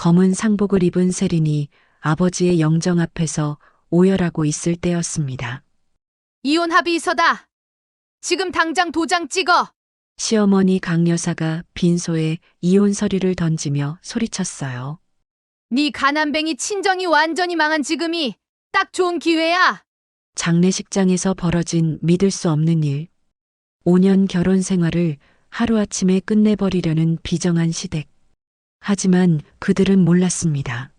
검은 상복을 입은 세린이 아버지의 영정 앞에서 오열하고 있을 때였습니다. 이혼 합의서다. 지금 당장 도장 찍어. 시어머니 강 여사가 빈소에 이혼 서류를 던지며 소리쳤어요. 네 가난뱅이 친정이 완전히 망한 지금이 딱 좋은 기회야. 장례식장에서 벌어진 믿을 수 없는 일. 5년 결혼 생활을 하루아침에 끝내버리려는 비정한 시댁. 하지만 그들은 몰랐습니다.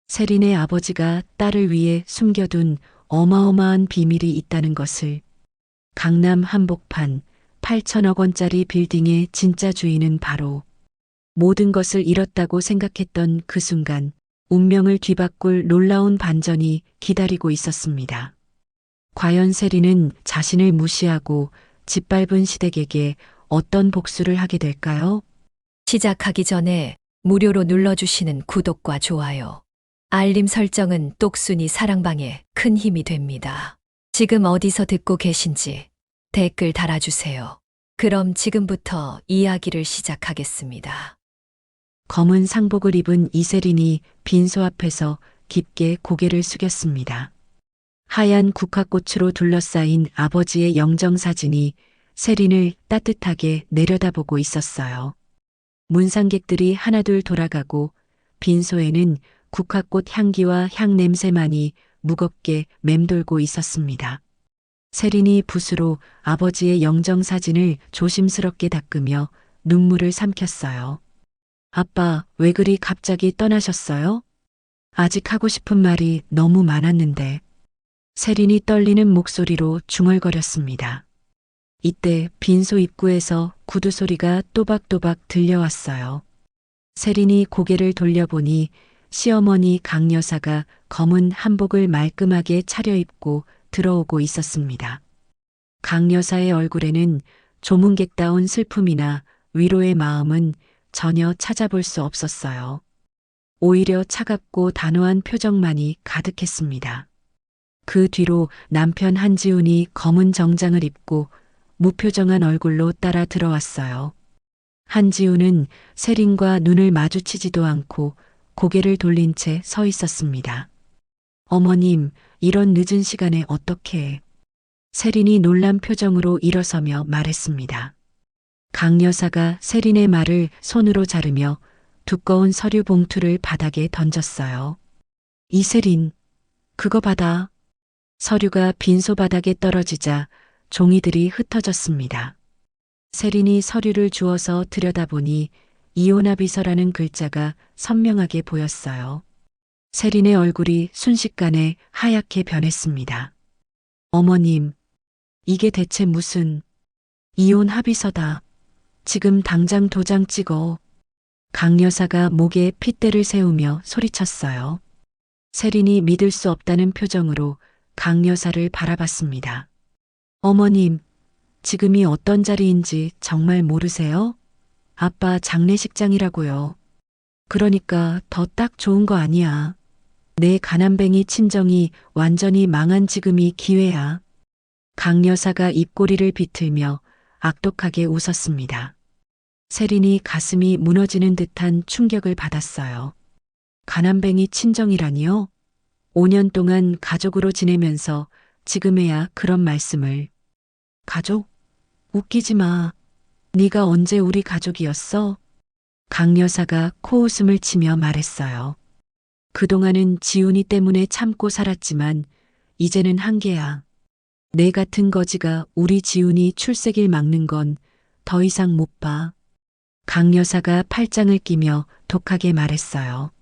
세린의 아버지가 딸을 위해 숨겨둔 어마어마한 비밀이 있다는 것을. 강남 한복판 8천억 원짜리 빌딩의 진짜 주인은 바로 모든 것을 잃었다고 생각했던 그 순간 운명을 뒤바꿀 놀라운 반전이 기다리고 있었습니다. 과연 세린은 자신을 무시하고 짓밟은 시댁에게 어떤 복수를 하게 될까요? 시작하기 전에 무료로 눌러주시는 구독과 좋아요, 알림 설정은 똑순이 사랑방에 큰 힘이 됩니다. 지금 어디서 듣고 계신지 댓글 달아주세요. 그럼 지금부터 이야기를 시작하겠습니다. 검은 상복을 입은 이세린이 빈소 앞에서 깊게 고개를 숙였습니다. 하얀 국화꽃으로 둘러싸인 아버지의 영정사진이 세린을 따뜻하게 내려다보고 있었어요. 문상객들이 하나둘 돌아가고 빈소에는 국화꽃 향기와 향냄새만이 무겁게 맴돌고 있었습니다. 세린이 붓으로 아버지의 영정사진을 조심스럽게 닦으며 눈물을 삼켰어요. 아빠, 왜 그리 갑자기 떠나셨어요? 아직 하고 싶은 말이 너무 많았는데. 세린이 떨리는 목소리로 중얼거렸습니다. 이때 빈소 입구에서 구두 소리가 또박또박 들려왔어요. 세린이 고개를 돌려보니 시어머니 강 여사가 검은 한복을 말끔하게 차려입고 들어오고 있었습니다. 강 여사의 얼굴에는 조문객다운 슬픔이나 위로의 마음은 전혀 찾아볼 수 없었어요. 오히려 차갑고 단호한 표정만이 가득했습니다. 그 뒤로 남편 한지훈이 검은 정장을 입고 무표정한 얼굴로 따라 들어왔어요. 한지훈은 세린과 눈을 마주치지도 않고 고개를 돌린 채 서 있었습니다. 어머님, 이런 늦은 시간에 어떻게? 세린이 놀란 표정으로 일어서며 말했습니다. 강 여사가 세린의 말을 손으로 자르며 두꺼운 서류 봉투를 바닥에 던졌어요. 이세린, 그거 받아. 서류가 빈소 바닥에 떨어지자 종이들이 흩어졌습니다. 세린이 서류를 주워서 들여다보니 이혼합의서라는 글자가 선명하게 보였어요. 세린의 얼굴이 순식간에 하얗게 변했습니다. 어머님, 이게 대체 무슨 이혼 합의서다. 지금 당장 도장 찍어. 강 여사가 목에 핏대를 세우며 소리쳤어요. 세린이 믿을 수 없다는 표정으로 강 여사를 바라봤습니다. 어머님, 지금이 어떤 자리인지 정말 모르세요? 아빠 장례식장이라고요. 그러니까 더 딱 좋은 거 아니야. 내 가난뱅이 친정이 완전히 망한 지금이 기회야. 강 여사가 입꼬리를 비틀며 악독하게 웃었습니다. 세린이 가슴이 무너지는 듯한 충격을 받았어요. 가난뱅이 친정이라니요? 5년 동안 가족으로 지내면서 지금에야 그런 말씀을. 가족? 웃기지 마. 네가 언제 우리 가족이었어? 강 여사가 코웃음을 치며 말했어요. 그동안은 지훈이 때문에 참고 살았지만 이제는 한계야. 내 같은 거지가 우리 지훈이 출세길 막는 건 더 이상 못 봐. 강 여사가 팔짱을 끼며 독하게 말했어요.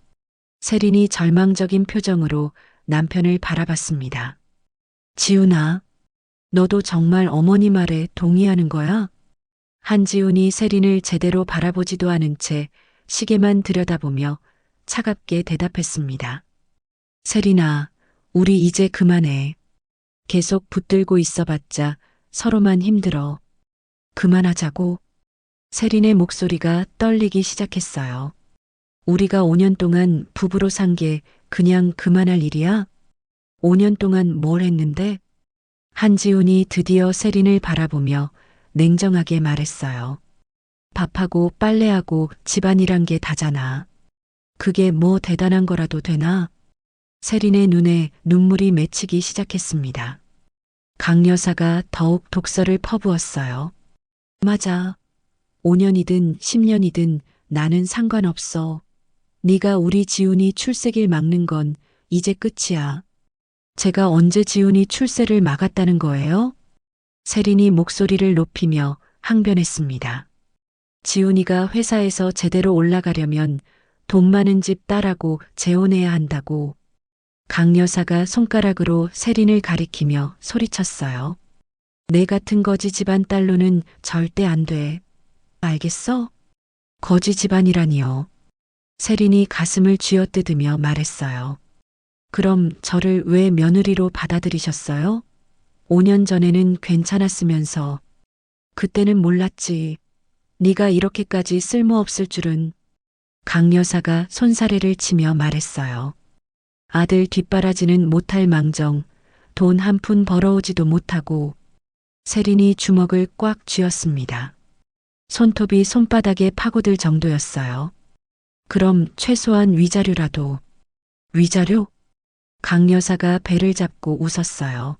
세린이 절망적인 표정으로 남편을 바라봤습니다. 지훈아, 너도 정말 어머니 말에 동의하는 거야? 한지훈이 세린을 제대로 바라보지도 않은 채 시계만 들여다보며 차갑게 대답했습니다. 세린아, 우리 이제 그만해. 계속 붙들고 있어봤자 서로만 힘들어. 그만하자고. 세린의 목소리가 떨리기 시작했어요. 우리가 5년 동안 부부로 산 게 그냥 그만할 일이야? 5년 동안 뭘 했는데? 한지훈이 드디어 세린을 바라보며 냉정하게 말했어요. 밥하고 빨래하고 집안이란 게 다잖아. 그게 뭐 대단한 거라도 되나? 세린의 눈에 눈물이 맺히기 시작했습니다. 강 여사가 더욱 독서를 퍼부었어요. 맞아. 5년이든 10년이든 나는 상관없어. 네가 우리 지훈이 출세길 막는 건 이제 끝이야. 제가 언제 지훈이 출세를 막았다는 거예요? 세린이 목소리를 높이며 항변했습니다. 지훈이가 회사에서 제대로 올라가려면 돈 많은 집 딸하고 재혼해야 한다고. 강 여사가 손가락으로 세린을 가리키며 소리쳤어요. 내 같은 거지 집안 딸로는 절대 안 돼. 알겠어? 거지 집안이라니요. 세린이 가슴을 쥐어뜯으며 말했어요. 그럼 저를 왜 며느리로 받아들이셨어요? 5년 전에는 괜찮았으면서. 그때는 몰랐지. 네가 이렇게까지 쓸모없을 줄은. 강 여사가 손사래를 치며 말했어요. 아들 뒷바라지는 못할 망정, 돈 한 푼 벌어오지도 못하고. 세린이 주먹을 꽉 쥐었습니다. 손톱이 손바닥에 파고들 정도였어요. 그럼 최소한 위자료라도. 위자료? 강 여사가 배를 잡고 웃었어요.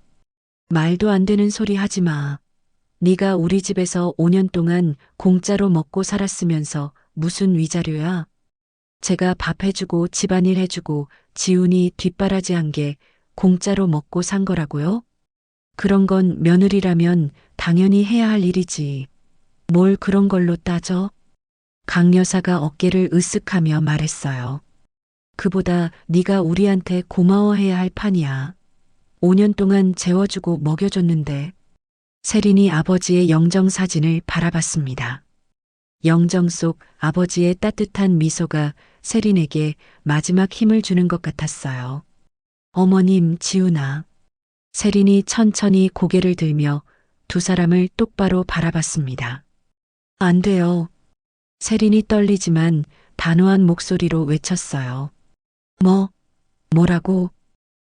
말도 안 되는 소리 하지 마. 네가 우리 집에서 5년 동안 공짜로 먹고 살았으면서 무슨 위자료야? 제가 밥 해주고 집안일 해주고 지훈이 뒷바라지 한 게 공짜로 먹고 산 거라고요? 그런 건 며느리라면 당연히 해야 할 일이지. 뭘 그런 걸로 따져? 강 여사가 어깨를 으쓱하며 말했어요. 그보다 네가 우리한테 고마워해야 할 판이야. 5년 동안 재워주고 먹여줬는데. 세린이 아버지의 영정 사진을 바라봤습니다. 영정 속 아버지의 따뜻한 미소가 세린에게 마지막 힘을 주는 것 같았어요. 어머님, 지훈아. 세린이 천천히 고개를 들며 두 사람을 똑바로 바라봤습니다. 안 돼요. 세린이 떨리지만 단호한 목소리로 외쳤어요. 뭐라고?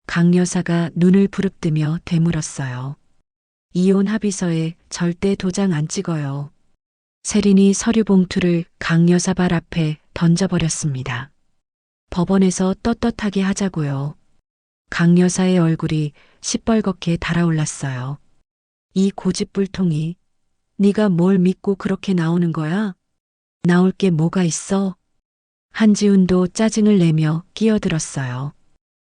강 여사가 눈을 부릅뜨며 되물었어요. 이혼 합의서에 절대 도장 안 찍어요. 세린이 서류 봉투를 강 여사 발 앞에 던져버렸습니다. 법원에서 떳떳하게 하자고요. 강 여사의 얼굴이 시뻘겋게 달아올랐어요. 이 고집불통이. 네가 뭘 믿고 그렇게 나오는 거야? 나올 게 뭐가 있어? 한지훈도 짜증을 내며 끼어들었어요.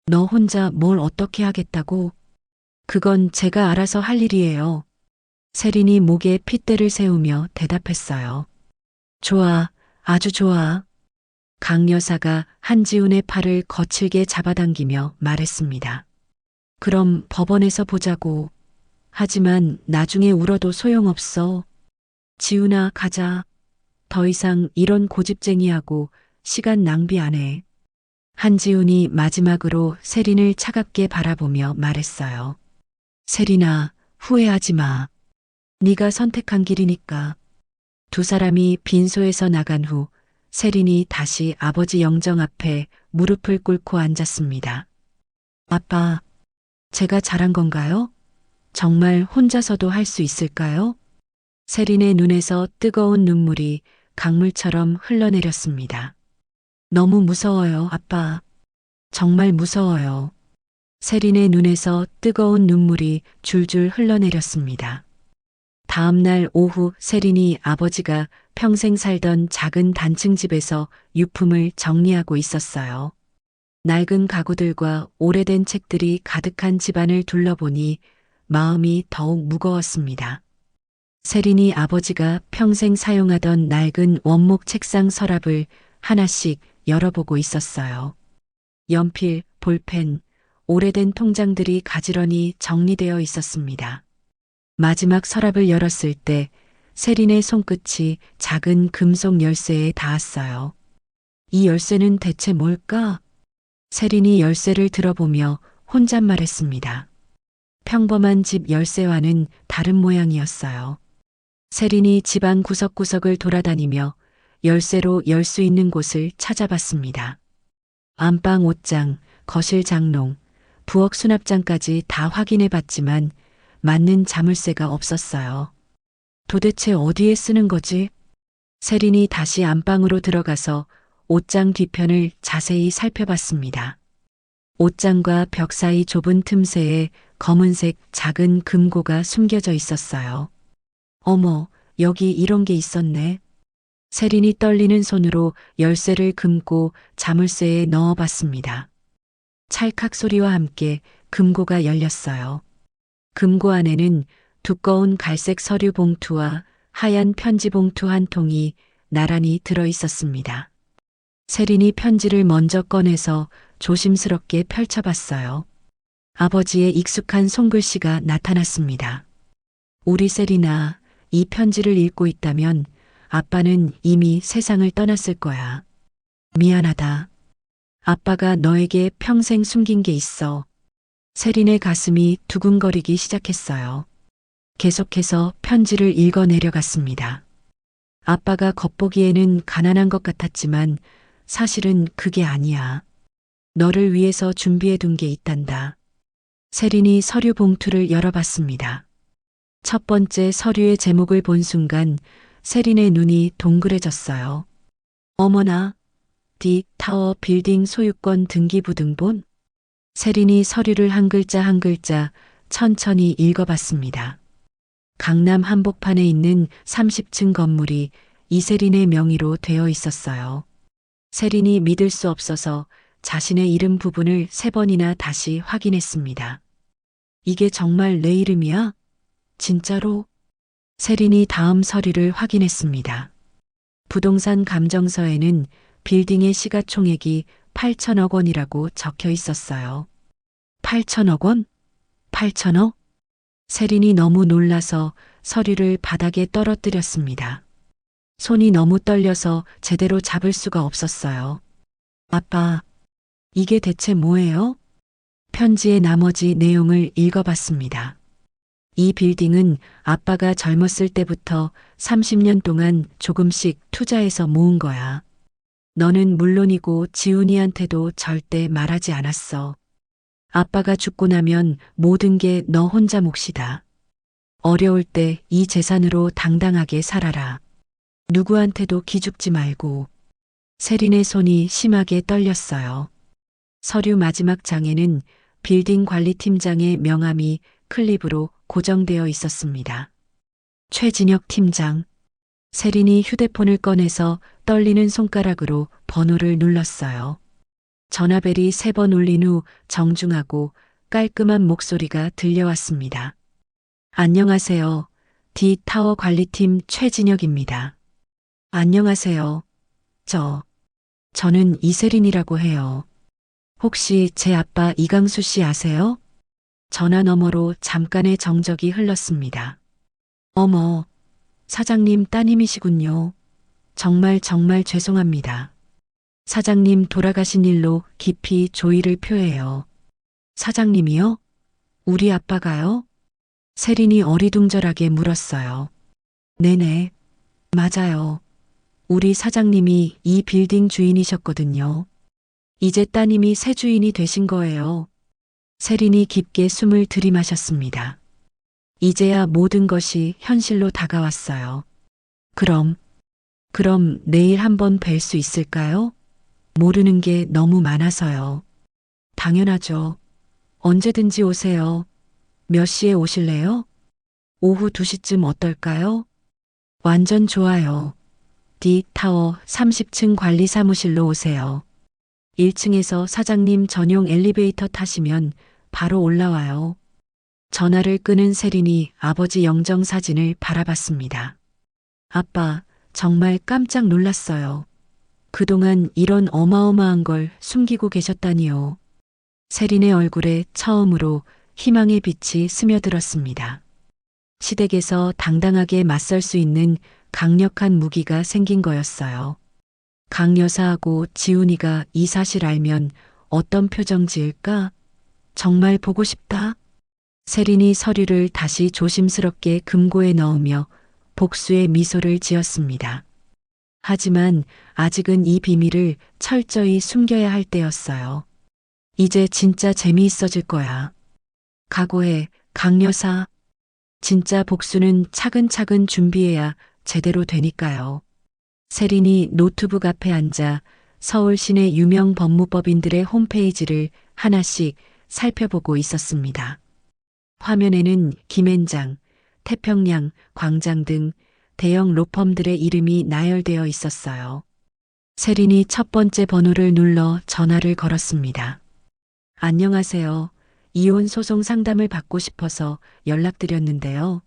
너 혼자 뭘 어떻게 하겠다고? 그건 제가 알아서 할 일이에요. 세린이 목에 핏대를 세우며 대답했어요. 좋아, 아주 좋아. 강 여사가 한지훈의 팔을 거칠게 잡아당기며 말했습니다. 그럼 법원에서 보자고. 하지만 나중에 울어도 소용없어. 지훈아, 가자. 더 이상 이런 고집쟁이하고 시간 낭비 안 해. 한지훈이 마지막으로 세린을 차갑게 바라보며 말했어요. 세린아, 후회하지 마. 네가 선택한 길이니까. 두 사람이 빈소에서 나간 후 세린이 다시 아버지 영정 앞에 무릎을 꿇고 앉았습니다. 아빠, 제가 잘한 건가요? 정말 혼자서도 할 수 있을까요? 세린의 눈에서 뜨거운 눈물이 강물처럼 흘러내렸습니다. 너무 무서워요, 아빠. 정말 무서워요. 세린의 눈에서 뜨거운 눈물이 줄줄 흘러내렸습니다. 다음 날 오후 세린이 아버지가 평생 살던 작은 단층 집에서 유품을 정리하고 있었어요. 낡은 가구들과 오래된 책들이 가득한 집안을 둘러보니 마음이 더욱 무거웠습니다. 세린이 아버지가 평생 사용하던 낡은 원목 책상 서랍을 하나씩 열어보고 있었어요. 연필, 볼펜, 오래된 통장들이 가지런히 정리되어 있었습니다. 마지막 서랍을 열었을 때 세린의 손끝이 작은 금속 열쇠에 닿았어요. 이 열쇠는 대체 뭘까? 세린이 열쇠를 들어보며 혼잣말했습니다. 평범한 집 열쇠와는 다른 모양이었어요. 세린이 집안 구석구석을 돌아다니며 열쇠로 열 수 있는 곳을 찾아봤습니다. 안방 옷장, 거실 장롱, 부엌 수납장까지 다 확인해봤지만 맞는 자물쇠가 없었어요. 도대체 어디에 쓰는 거지? 세린이 다시 안방으로 들어가서 옷장 뒤편을 자세히 살펴봤습니다. 옷장과 벽 사이 좁은 틈새에 검은색 작은 금고가 숨겨져 있었어요. 어머, 여기 이런 게 있었네. 세린이 떨리는 손으로 열쇠를 금고 자물쇠에 넣어봤습니다. 찰칵 소리와 함께 금고가 열렸어요. 금고 안에는 두꺼운 갈색 서류 봉투와 하얀 편지 봉투 한 통이 나란히 들어 있었습니다. 세린이 편지를 먼저 꺼내서 조심스럽게 펼쳐봤어요. 아버지의 익숙한 손글씨가 나타났습니다. 우리 세린아, 이 편지를 읽고 있다면 아빠는 이미 세상을 떠났을 거야. 미안하다. 아빠가 너에게 평생 숨긴 게 있어. 세린의 가슴이 두근거리기 시작했어요. 계속해서 편지를 읽어 내려갔습니다. 아빠가 겉보기에는 가난한 것 같았지만 사실은 그게 아니야. 너를 위해서 준비해 둔 게 있단다. 세린이 서류 봉투를 열어봤습니다. 첫 번째 서류의 제목을 본 순간 세린의 눈이 동그래졌어요. 어머나, 디 타워 빌딩 소유권 등기부 등본? 세린이 서류를 한 글자 한 글자 천천히 읽어봤습니다. 강남 한복판에 있는 30층 건물이 이세린의 명의로 되어 있었어요. 세린이 믿을 수 없어서 자신의 이름 부분을 3번이나 다시 확인했습니다. 이게 정말 내 이름이야? 진짜로? 세린이 다음 서류를 확인했습니다. 부동산 감정서에는 빌딩의 시가총액이 8천억 원이라고 적혀 있었어요. 8천억 원? 8천억? 세린이 너무 놀라서 서류를 바닥에 떨어뜨렸습니다. 손이 너무 떨려서 제대로 잡을 수가 없었어요. 아빠, 이게 대체 뭐예요? 편지의 나머지 내용을 읽어봤습니다. 이 빌딩은 아빠가 젊었을 때부터 30년 동안 조금씩 투자해서 모은 거야. 너는 물론이고 지훈이한테도 절대 말하지 않았어. 아빠가 죽고 나면 모든 게 너 혼자 몫이다. 어려울 때 이 재산으로 당당하게 살아라. 누구한테도 기죽지 말고. 세린의 손이 심하게 떨렸어요. 서류 마지막 장에는 빌딩 관리팀장의 명함이 클립으로 고정되어 있었습니다. 최진혁 팀장. 세린이 휴대폰을 꺼내서 떨리는 손가락으로 번호를 눌렀어요. 전화벨이 3번 울린 후 정중하고 깔끔한 목소리가 들려왔습니다. 안녕하세요. D타워 관리팀 최진혁입니다. 안녕하세요. 저는 이세린이라고 해요. 혹시 제 아빠 이강수 씨 아세요? 전화 너머로 잠깐의 정적이 흘렀습니다. 어머, 사장님 따님이시군요. 정말 죄송합니다. 사장님 돌아가신 일로 깊이 조의를 표해요. 사장님이요? 우리 아빠가요? 세린이 어리둥절하게 물었어요. 네네, 맞아요. 우리 사장님이 이 빌딩 주인이셨거든요. 이제 따님이 새 주인이 되신 거예요. 세린이 깊게 숨을 들이마셨습니다. 이제야 모든 것이 현실로 다가왔어요. 그럼 내일 한번 뵐 수 있을까요? 모르는 게 너무 많아서요. 당연하죠. 언제든지 오세요. 몇 시에 오실래요? 오후 2시쯤 어떨까요? 완전 좋아요. D타워 30층 관리 사무실로 오세요. 1층에서 사장님 전용 엘리베이터 타시면 바로 올라와요. 전화를 끊은 세린이 아버지 영정 사진을 바라봤습니다. 아빠, 정말 깜짝 놀랐어요. 그동안 이런 어마어마한 걸 숨기고 계셨다니요. 세린의 얼굴에 처음으로 희망의 빛이 스며들었습니다. 시댁에서 당당하게 맞설 수 있는 강력한 무기가 생긴 거였어요. 강 여사하고 지훈이가 이 사실 알면 어떤 표정 지을까? 정말 보고 싶다. 세린이 서류를 다시 조심스럽게 금고에 넣으며 복수의 미소를 지었습니다. 하지만 아직은 이 비밀을 철저히 숨겨야 할 때였어요. 이제 진짜 재미있어질 거야. 각오해, 강 여사. 진짜 복수는 차근차근 준비해야 제대로 되니까요. 세린이 노트북 앞에 앉아 서울 시내 유명 법무법인들의 홈페이지를 하나씩 살펴보고 있었습니다. 화면에는 김앤장, 태평양, 광장 등 대형 로펌들의 이름이 나열되어 있었어요. 세린이 첫 번째 번호를 눌러 전화를 걸었습니다. 안녕하세요. 이혼 소송 상담을 받고 싶어서 연락드렸는데요.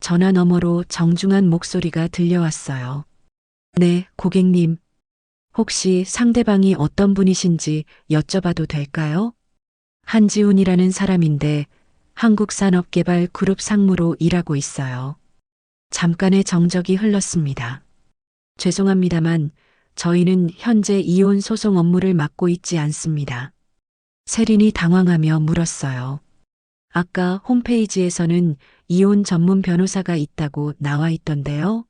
전화 너머로 정중한 목소리가 들려왔어요. 네, 고객님. 혹시 상대방이 어떤 분이신지 여쭤봐도 될까요? 한지훈이라는 사람인데 한국산업개발그룹 상무로 일하고 있어요. 잠깐의 정적이 흘렀습니다. 죄송합니다만 저희는 현재 이혼 소송 업무를 맡고 있지 않습니다. 세린이 당황하며 물었어요. 아까 홈페이지에서는 이혼 전문 변호사가 있다고 나와 있던데요.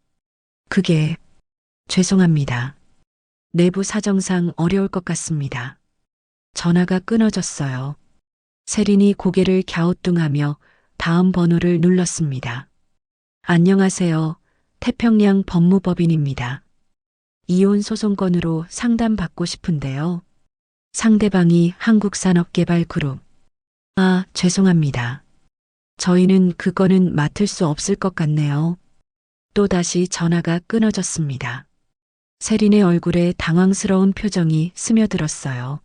그게 죄송합니다. 내부 사정상 어려울 것 같습니다. 전화가 끊어졌어요. 세린이 고개를 갸우뚱하며 다음 번호를 눌렀습니다. 안녕하세요. 태평양 법무법인입니다. 이혼 소송 건으로 상담받고 싶은데요. 상대방이 한국산업개발그룹. 아, 죄송합니다. 저희는 그 건은 맡을 수 없을 것 같네요. 또다시 전화가 끊어졌습니다. 세린의 얼굴에 당황스러운 표정이 스며들었어요.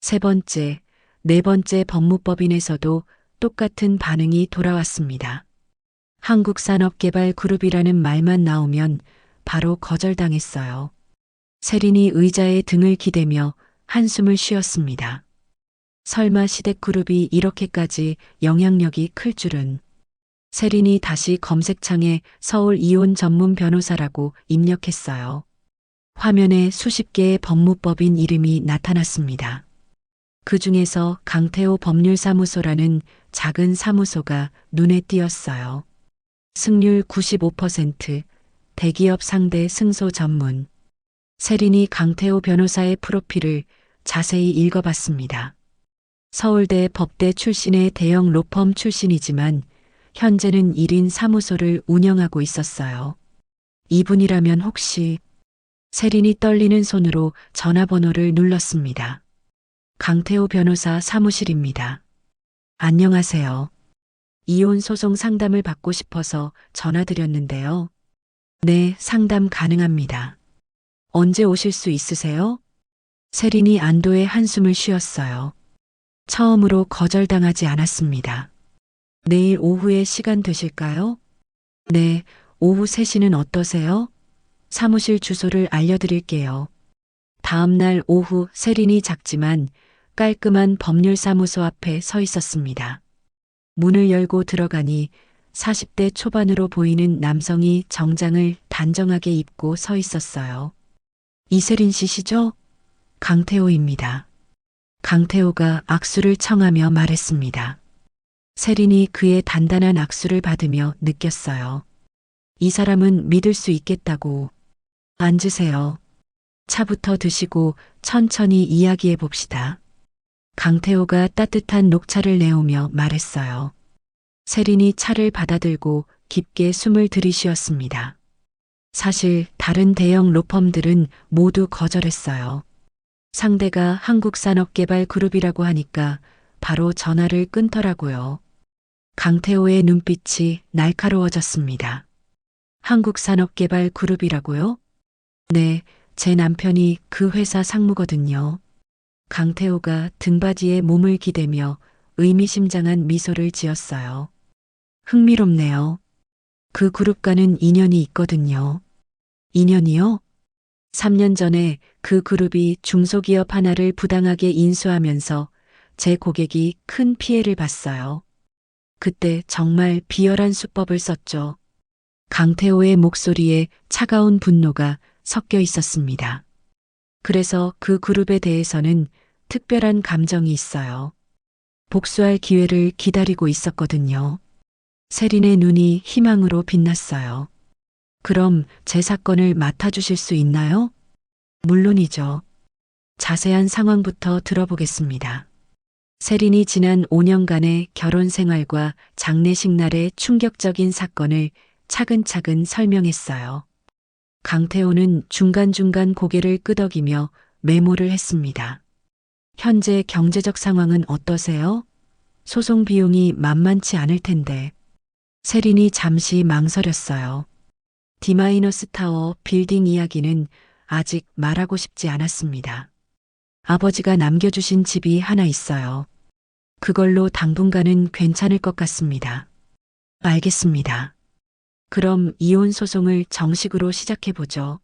세 번째, 네 번째 법무법인에서도 똑같은 반응이 돌아왔습니다. 한국산업개발그룹이라는 말만 나오면 바로 거절당했어요. 세린이 의자에 등을 기대며 한숨을 쉬었습니다. 설마 시댁그룹이 이렇게까지 영향력이 클 줄은. 세린이 다시 검색창에 서울 이혼 전문 변호사라고 입력했어요. 화면에 수십 개의 법무법인 이름이 나타났습니다. 그 중에서 강태호 법률사무소라는 작은 사무소가 눈에 띄었어요. 승률 95%, 대기업 상대 승소 전문. 세린이 강태호 변호사의 프로필을 자세히 읽어봤습니다. 서울대 법대 출신의 대형 로펌 출신이지만 현재는 1인 사무소를 운영하고 있었어요. 이분이라면 혹시. 세린이 떨리는 손으로 전화번호를 눌렀습니다. 강태호 변호사 사무실입니다. 안녕하세요. 이혼 소송 상담을 받고 싶어서 전화드렸는데요. 네, 상담 가능합니다. 언제 오실 수 있으세요? 세린이 안도의 한숨을 쉬었어요. 처음으로 거절당하지 않았습니다. 내일 오후에 시간 되실까요? 네, 오후 3시는 어떠세요? 사무실 주소를 알려드릴게요. 다음 날 오후 세린이 작지만 깔끔한 법률사무소 앞에 서 있었습니다. 문을 열고 들어가니 40대 초반으로 보이는 남성이 정장을 단정하게 입고 서 있었어요. 이세린 씨시죠? 강태호입니다. 강태호가 악수를 청하며 말했습니다. 세린이 그의 단단한 악수를 받으며 느꼈어요. 이 사람은 믿을 수 있겠다고. 앉으세요. 차부터 드시고 천천히 이야기해 봅시다. 강태호가 따뜻한 녹차를 내오며 말했어요. 세린이 차를 받아들고 깊게 숨을 들이쉬었습니다. 사실 다른 대형 로펌들은 모두 거절했어요. 상대가 한국산업개발그룹이라고 하니까 바로 전화를 끊더라고요. 강태호의 눈빛이 날카로워졌습니다. 한국산업개발그룹이라고요? 네, 제 남편이 그 회사 상무거든요. 강태호가 등받이에 몸을 기대며 의미심장한 미소를 지었어요. 흥미롭네요. 그 그룹과는 인연이 있거든요. 인연이요? 3년 전에 그 그룹이 중소기업 하나를 부당하게 인수하면서 제 고객이 큰 피해를 봤어요. 그때 정말 비열한 수법을 썼죠. 강태호의 목소리에 차가운 분노가 섞여 있었습니다. 그래서 그 그룹에 대해서는 특별한 감정이 있어요. 복수할 기회를 기다리고 있었거든요. 세린의 눈이 희망으로 빛났어요. 그럼 제 사건을 맡아주실 수 있나요? 물론이죠. 자세한 상황부터 들어보겠습니다. 세린이 지난 5년간의 결혼 생활과 장례식 날의 충격적인 사건을 차근차근 설명했어요. 강태호는 중간중간 고개를 끄덕이며 메모를 했습니다. 현재 경제적 상황은 어떠세요? 소송 비용이 만만치 않을 텐데. 세린이 잠시 망설였어요. D-타워 빌딩 이야기는 아직 말하고 싶지 않았습니다. 아버지가 남겨주신 집이 하나 있어요. 그걸로 당분간은 괜찮을 것 같습니다. 알겠습니다. 그럼 이혼 소송을 정식으로 시작해보죠.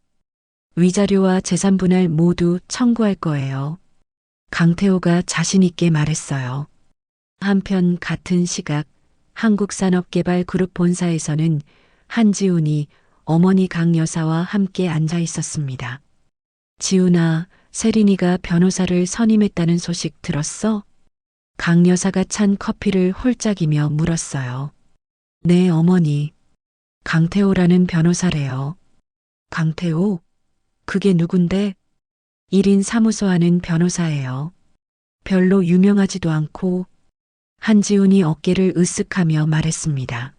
위자료와 재산 분할 모두 청구할 거예요. 강태호가 자신있게 말했어요. 한편 같은 시각 한국산업개발그룹 본사에서는 한지훈이 어머니 강 여사와 함께 앉아 있었습니다. 지훈아, 세린이가 변호사를 선임했다는 소식 들었어? 강 여사가 찬 커피를 홀짝이며 물었어요. 네, 어머니. 강태호라는 변호사래요. 강태호? 그게 누군데? 1인 사무소 하는 변호사예요. 별로 유명하지도 않고. 한지훈이 어깨를 으쓱하며 말했습니다.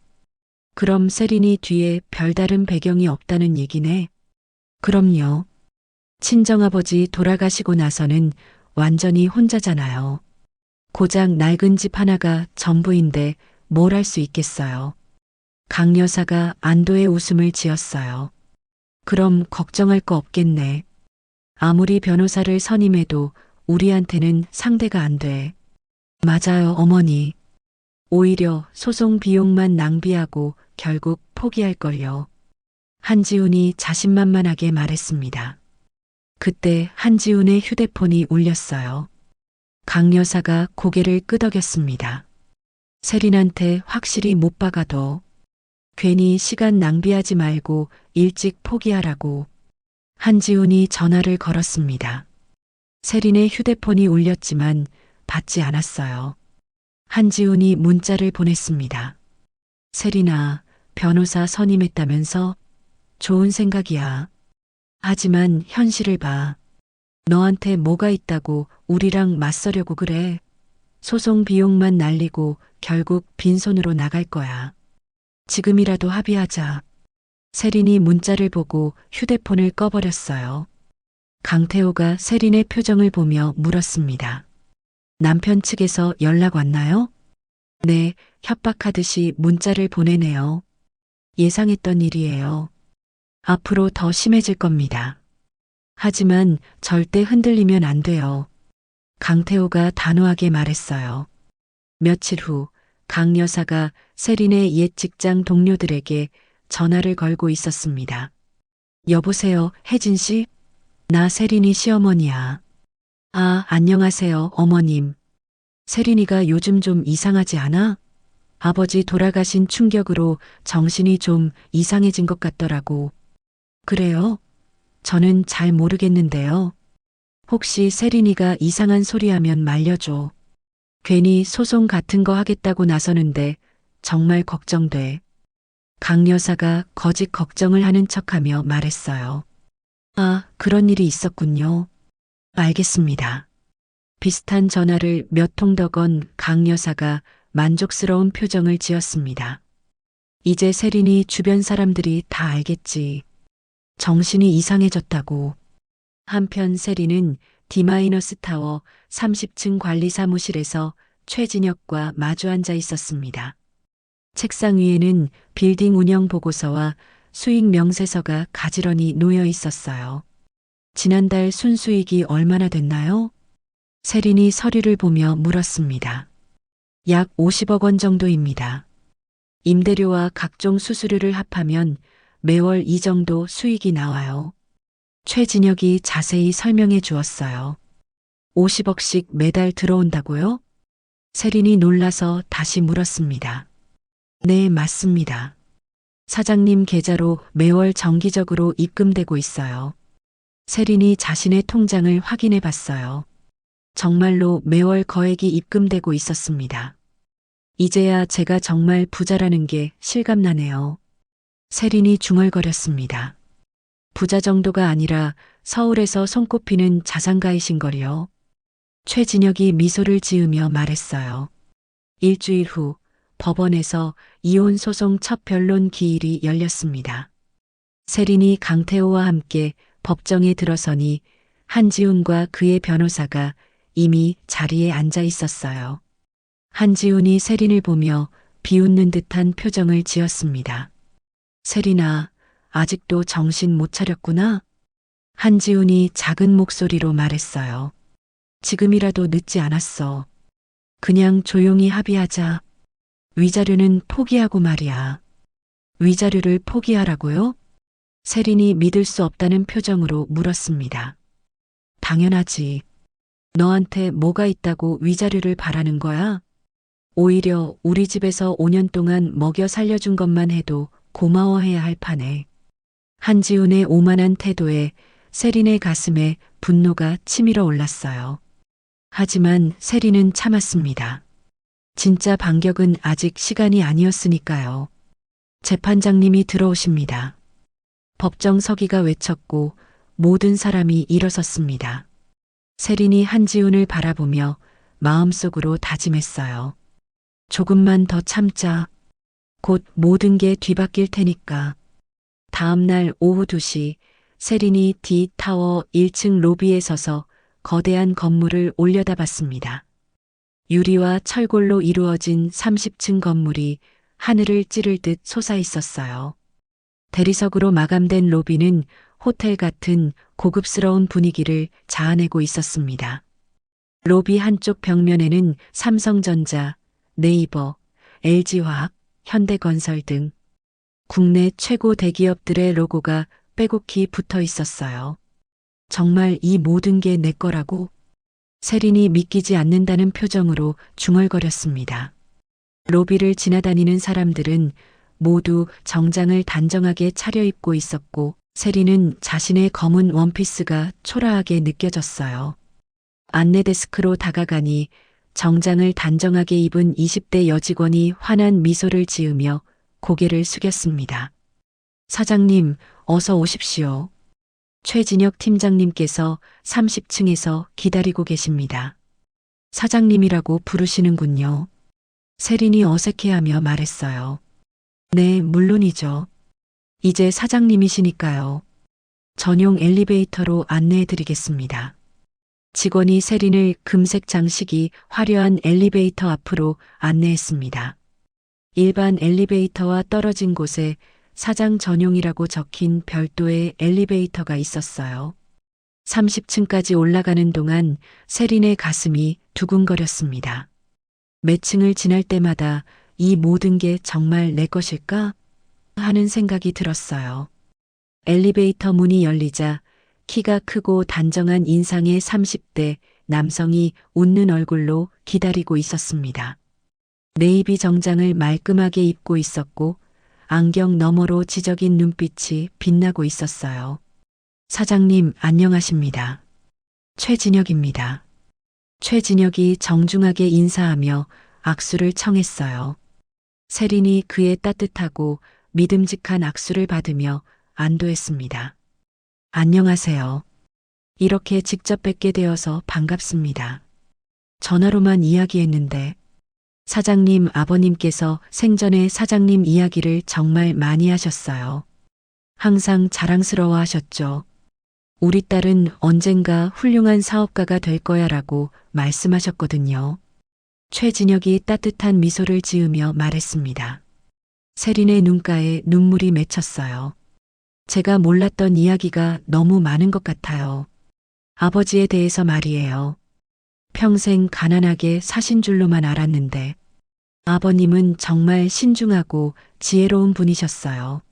그럼 세린이 뒤에 별다른 배경이 없다는 얘기네. 그럼요. 친정아버지 돌아가시고 나서는 완전히 혼자잖아요. 고작 낡은 집 하나가 전부인데 뭘 할 수 있겠어요. 강 여사가 안도의 웃음을 지었어요. 그럼 걱정할 거 없겠네. 아무리 변호사를 선임해도 우리한테는 상대가 안 돼. 맞아요, 어머니. 오히려 소송 비용만 낭비하고 결국 포기할걸요. 한지훈이 자신만만하게 말했습니다. 그때 한지훈의 휴대폰이 울렸어요. 강 여사가 고개를 끄덕였습니다. 세린한테 확실히 못 박아도 괜히 시간 낭비하지 말고 일찍 포기하라고. 한지훈이 전화를 걸었습니다. 세린의 휴대폰이 울렸지만 받지 않았어요. 한지훈이 문자를 보냈습니다. 세린아, 변호사 선임했다면서? 좋은 생각이야. 하지만 현실을 봐. 너한테 뭐가 있다고 우리랑 맞서려고 그래. 소송 비용만 날리고 결국 빈손으로 나갈 거야. 지금이라도 합의하자. 세린이 문자를 보고 휴대폰을 꺼버렸어요. 강태호가 세린의 표정을 보며 물었습니다. 남편 측에서 연락 왔나요? 네, 협박하듯이 문자를 보내네요. 예상했던 일이에요. 앞으로 더 심해질 겁니다. 하지만 절대 흔들리면 안 돼요. 강태호가 단호하게 말했어요. 며칠 후 강 여사가 세린의 옛 직장 동료들에게 전화를 걸고 있었습니다. 여보세요, 혜진 씨? 나 세린이 시어머니야. 아, 안녕하세요, 어머님. 세린이가 요즘 좀 이상하지 않아? 아버지 돌아가신 충격으로 정신이 좀 이상해진 것 같더라고. 그래요? 저는 잘 모르겠는데요. 혹시 세린이가 이상한 소리 하면 말려줘. 괜히 소송 같은 거 하겠다고 나서는데 정말 걱정돼. 강 여사가 거짓 걱정을 하는 척하며 말했어요. 아, 그런 일이 있었군요. 알겠습니다. 비슷한 전화를 몇 통 더 건 강 여사가 만족스러운 표정을 지었습니다. 이제 세린이 주변 사람들이 다 알겠지. 정신이 이상해졌다고. 한편 세린은 D-타워 30층 관리사무실에서 최진혁과 마주 앉아 있었습니다. 책상 위에는 빌딩 운영 보고서와 수익 명세서가 가지런히 놓여 있었어요. 지난달 순수익이 얼마나 됐나요? 세린이 서류를 보며 물었습니다. 약 50억 원 정도입니다. 임대료와 각종 수수료를 합하면 매월 이 정도 수익이 나와요. 최진혁이 자세히 설명해 주었어요. 50억씩 매달 들어온다고요? 세린이 놀라서 다시 물었습니다. 네, 맞습니다. 사장님 계좌로 매월 정기적으로 입금되고 있어요. 세린이 자신의 통장을 확인해 봤어요. 정말로 매월 거액이 입금되고 있었습니다. 이제야 제가 정말 부자라는 게 실감나네요. 세린이 중얼거렸습니다. 부자 정도가 아니라 서울에서 손꼽히는 자산가이신걸요. 최진혁이 미소를 지으며 말했어요. 일주일 후 법원에서 이혼 소송 첫 변론 기일이 열렸습니다. 세린이 강태호와 함께 법정에 들어서니 한지훈과 그의 변호사가 이미 자리에 앉아 있었어요. 한지훈이 세린을 보며 비웃는 듯한 표정을 지었습니다. 세린아, 아직도 정신 못 차렸구나? 한지훈이 작은 목소리로 말했어요. 지금이라도 늦지 않았어. 그냥 조용히 합의하자. 위자료는 포기하고 말이야. 위자료를 포기하라고요? 세린이 믿을 수 없다는 표정으로 물었습니다. 당연하지. 너한테 뭐가 있다고 위자료를 바라는 거야? 오히려 우리 집에서 5년 동안 먹여 살려준 것만 해도 고마워해야 할 판에. 한지훈의 오만한 태도에 세린의 가슴에 분노가 치밀어 올랐어요. 하지만 세린은 참았습니다. 진짜 반격은 아직 시간이 아니었으니까요. 재판장님이 들어오십니다. 법정 서기가 외쳤고 모든 사람이 일어섰습니다. 세린이 한지훈을 바라보며 마음속으로 다짐했어요. 조금만 더 참자. 곧 모든 게 뒤바뀔 테니까. 다음 날 오후 2시 세린이 D타워 1층 로비에 서서 거대한 건물을 올려다봤습니다. 유리와 철골로 이루어진 30층 건물이 하늘을 찌를 듯 솟아 있었어요. 대리석으로 마감된 로비는 호텔 같은 고급스러운 분위기를 자아내고 있었습니다. 로비 한쪽 벽면에는 삼성전자, 네이버, LG화학, 현대건설 등 국내 최고 대기업들의 로고가 빼곡히 붙어 있었어요. 정말 이 모든 게 내 거라고? 세린이 믿기지 않는다는 표정으로 중얼거렸습니다. 로비를 지나다니는 사람들은 모두 정장을 단정하게 차려입고 있었고 세린은 자신의 검은 원피스가 초라하게 느껴졌어요. 안내 데스크로 다가가니 정장을 단정하게 입은 20대 여직원이 환한 미소를 지으며 고개를 숙였습니다. 사장님, 어서 오십시오. 최진혁 팀장님께서 30층에서 기다리고 계십니다. 사장님이라고 부르시는군요. 세린이 어색해하며 말했어요. 네, 물론이죠. 이제 사장님이시니까요. 전용 엘리베이터로 안내해드리겠습니다. 직원이 세린을 금색 장식이 화려한 엘리베이터 앞으로 안내했습니다. 일반 엘리베이터와 떨어진 곳에 사장 전용이라고 적힌 별도의 엘리베이터가 있었어요. 30층까지 올라가는 동안 세린의 가슴이 두근거렸습니다. 몇 층을 지날 때마다 이 모든 게 정말 내 것일까? 하는 생각이 들었어요. 엘리베이터 문이 열리자 키가 크고 단정한 인상의 30대 남성이 웃는 얼굴로 기다리고 있었습니다. 네이비 정장을 말끔하게 입고 있었고 안경 너머로 지적인 눈빛이 빛나고 있었어요. 사장님, 안녕하십니다. 최진혁입니다. 최진혁이 정중하게 인사하며 악수를 청했어요. 세린이 그의 따뜻하고 믿음직한 악수를 받으며 안도했습니다. 안녕하세요. 이렇게 직접 뵙게 되어서 반갑습니다. 전화로만 이야기했는데 사장님 아버님께서 생전에 사장님 이야기를 정말 많이 하셨어요. 항상 자랑스러워 하셨죠. 우리 딸은 언젠가 훌륭한 사업가가 될 거야라고 말씀하셨거든요. 최진혁이 따뜻한 미소를 지으며 말했습니다. 세린의 눈가에 눈물이 맺혔어요. 제가 몰랐던 이야기가 너무 많은 것 같아요. 아버지에 대해서 말이에요. 평생 가난하게 사신 줄로만 알았는데 아버님은 정말 신중하고 지혜로운 분이셨어요.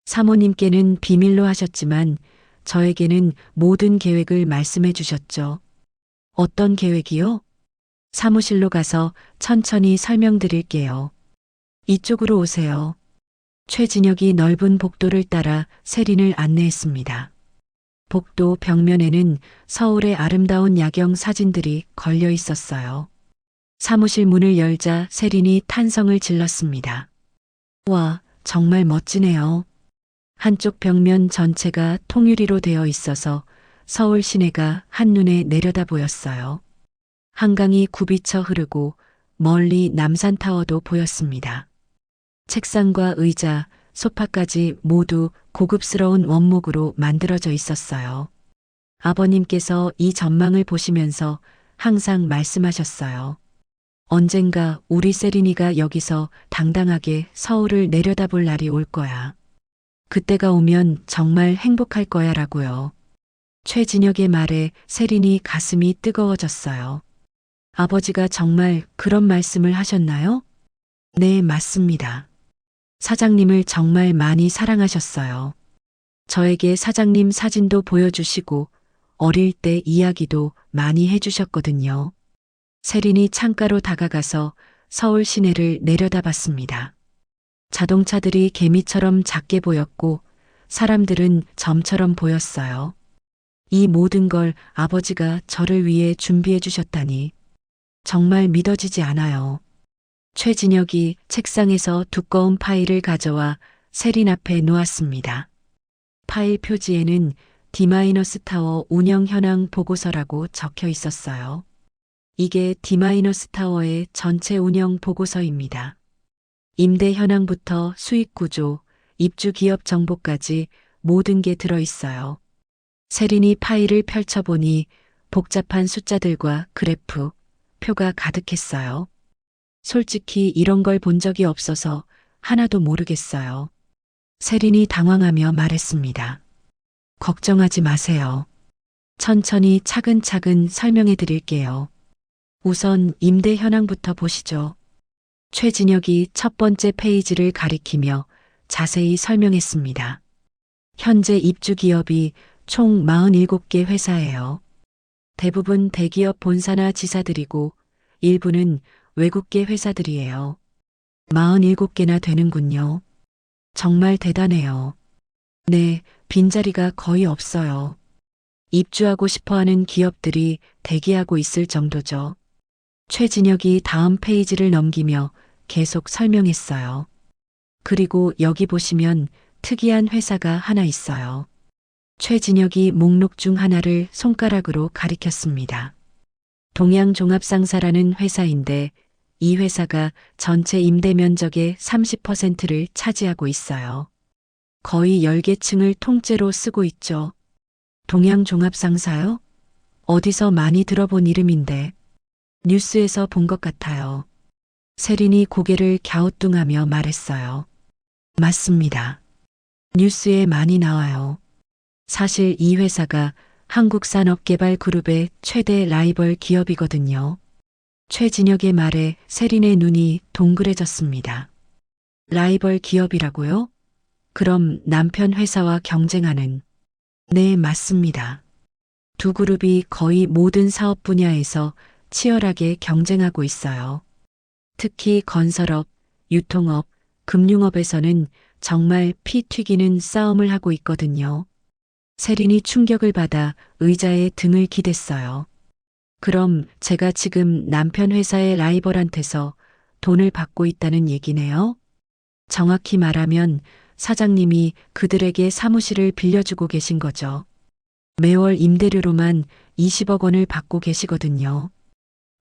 사모님께는 비밀로 하셨지만 저에게는 모든 계획을 말씀해 주셨죠. 어떤 계획이요? 사무실로 가서 천천히 설명드릴게요. 이쪽으로 오세요. 최진혁이 넓은 복도를 따라 세린을 안내했습니다. 복도 벽면에는 서울의 아름다운 야경 사진들이 걸려 있었어요. 사무실 문을 열자 세린이 탄성을 질렀습니다. 와, 정말 멋지네요. 한쪽 벽면 전체가 통유리로 되어 있어서 서울 시내가 한눈에 내려다 보였어요. 한강이 굽이쳐 흐르고 멀리 남산타워도 보였습니다. 책상과 의자, 소파까지 모두 고급스러운 원목으로 만들어져 있었어요. 아버님께서 이 전망을 보시면서 항상 말씀하셨어요. 언젠가 우리 세린이가 여기서 당당하게 서울을 내려다볼 날이 올 거야. 그때가 오면 정말 행복할 거야 라고요. 최진혁의 말에 세린이 가슴이 뜨거워졌어요. 아버지가 정말 그런 말씀을 하셨나요? 네, 맞습니다. 사장님을 정말 많이 사랑하셨어요. 저에게 사장님 사진도 보여주시고 어릴 때 이야기도 많이 해주셨거든요. 세린이 창가로 다가가서 서울 시내를 내려다봤습니다. 자동차들이 개미처럼 작게 보였고 사람들은 점처럼 보였어요. 이 모든 걸 아버지가 저를 위해 준비해 주셨다니 정말 믿어지지 않아요. 최진혁이 책상에서 두꺼운 파일을 가져와 세린 앞에 놓았습니다. 파일 표지에는 D-타워 운영 현황 보고서라고 적혀 있었어요. 이게 D-타워의 전체 운영 보고서입니다. 임대 현황부터 수익 구조, 입주 기업 정보까지 모든 게 들어 있어요. 세린이 파일을 펼쳐보니 복잡한 숫자들과 그래프, 표가 가득했어요. 솔직히 이런 걸 본 적이 없어서 하나도 모르겠어요. 세린이 당황하며 말했습니다. 걱정하지 마세요. 천천히 차근차근 설명해 드릴게요. 우선 임대 현황부터 보시죠. 최진혁이 첫 번째 페이지를 가리키며 자세히 설명했습니다. 현재 입주 기업이 총 47개 회사예요. 대부분 대기업 본사나 지사들이고 일부는 외국계 회사들이에요. 47개나 되는군요. 정말 대단해요. 네, 빈자리가 거의 없어요. 입주하고 싶어하는 기업들이 대기하고 있을 정도죠. 최진혁이 다음 페이지를 넘기며 계속 설명했어요. 그리고 여기 보시면 특이한 회사가 하나 있어요. 최진혁이 목록 중 하나를 손가락으로 가리켰습니다. 동양종합상사라는 회사인데 이 회사가 전체 임대 면적의 30%를 차지하고 있어요. 거의 10개 층을 통째로 쓰고 있죠. 동양종합상사요? 어디서 많이 들어본 이름인데 뉴스에서 본 것 같아요. 세린이 고개를 갸우뚱하며 말했어요. 맞습니다. 뉴스에 많이 나와요. 사실 이 회사가 한국산업개발그룹의 최대 라이벌 기업이거든요. 최진혁의 말에 세린의 눈이 동그래졌습니다. 라이벌 기업이라고요? 그럼 남편 회사와 경쟁하는? 네, 맞습니다. 두 그룹이 거의 모든 사업 분야에서 치열하게 경쟁하고 있어요. 특히 건설업, 유통업, 금융업에서는 정말 피 튀기는 싸움을 하고 있거든요. 세린이 충격을 받아 의자에 등을 기댔어요. 그럼 제가 지금 남편 회사의 라이벌한테서 돈을 받고 있다는 얘기네요? 정확히 말하면 사장님이 그들에게 사무실을 빌려주고 계신 거죠. 매월 임대료로만 20억 원을 받고 계시거든요.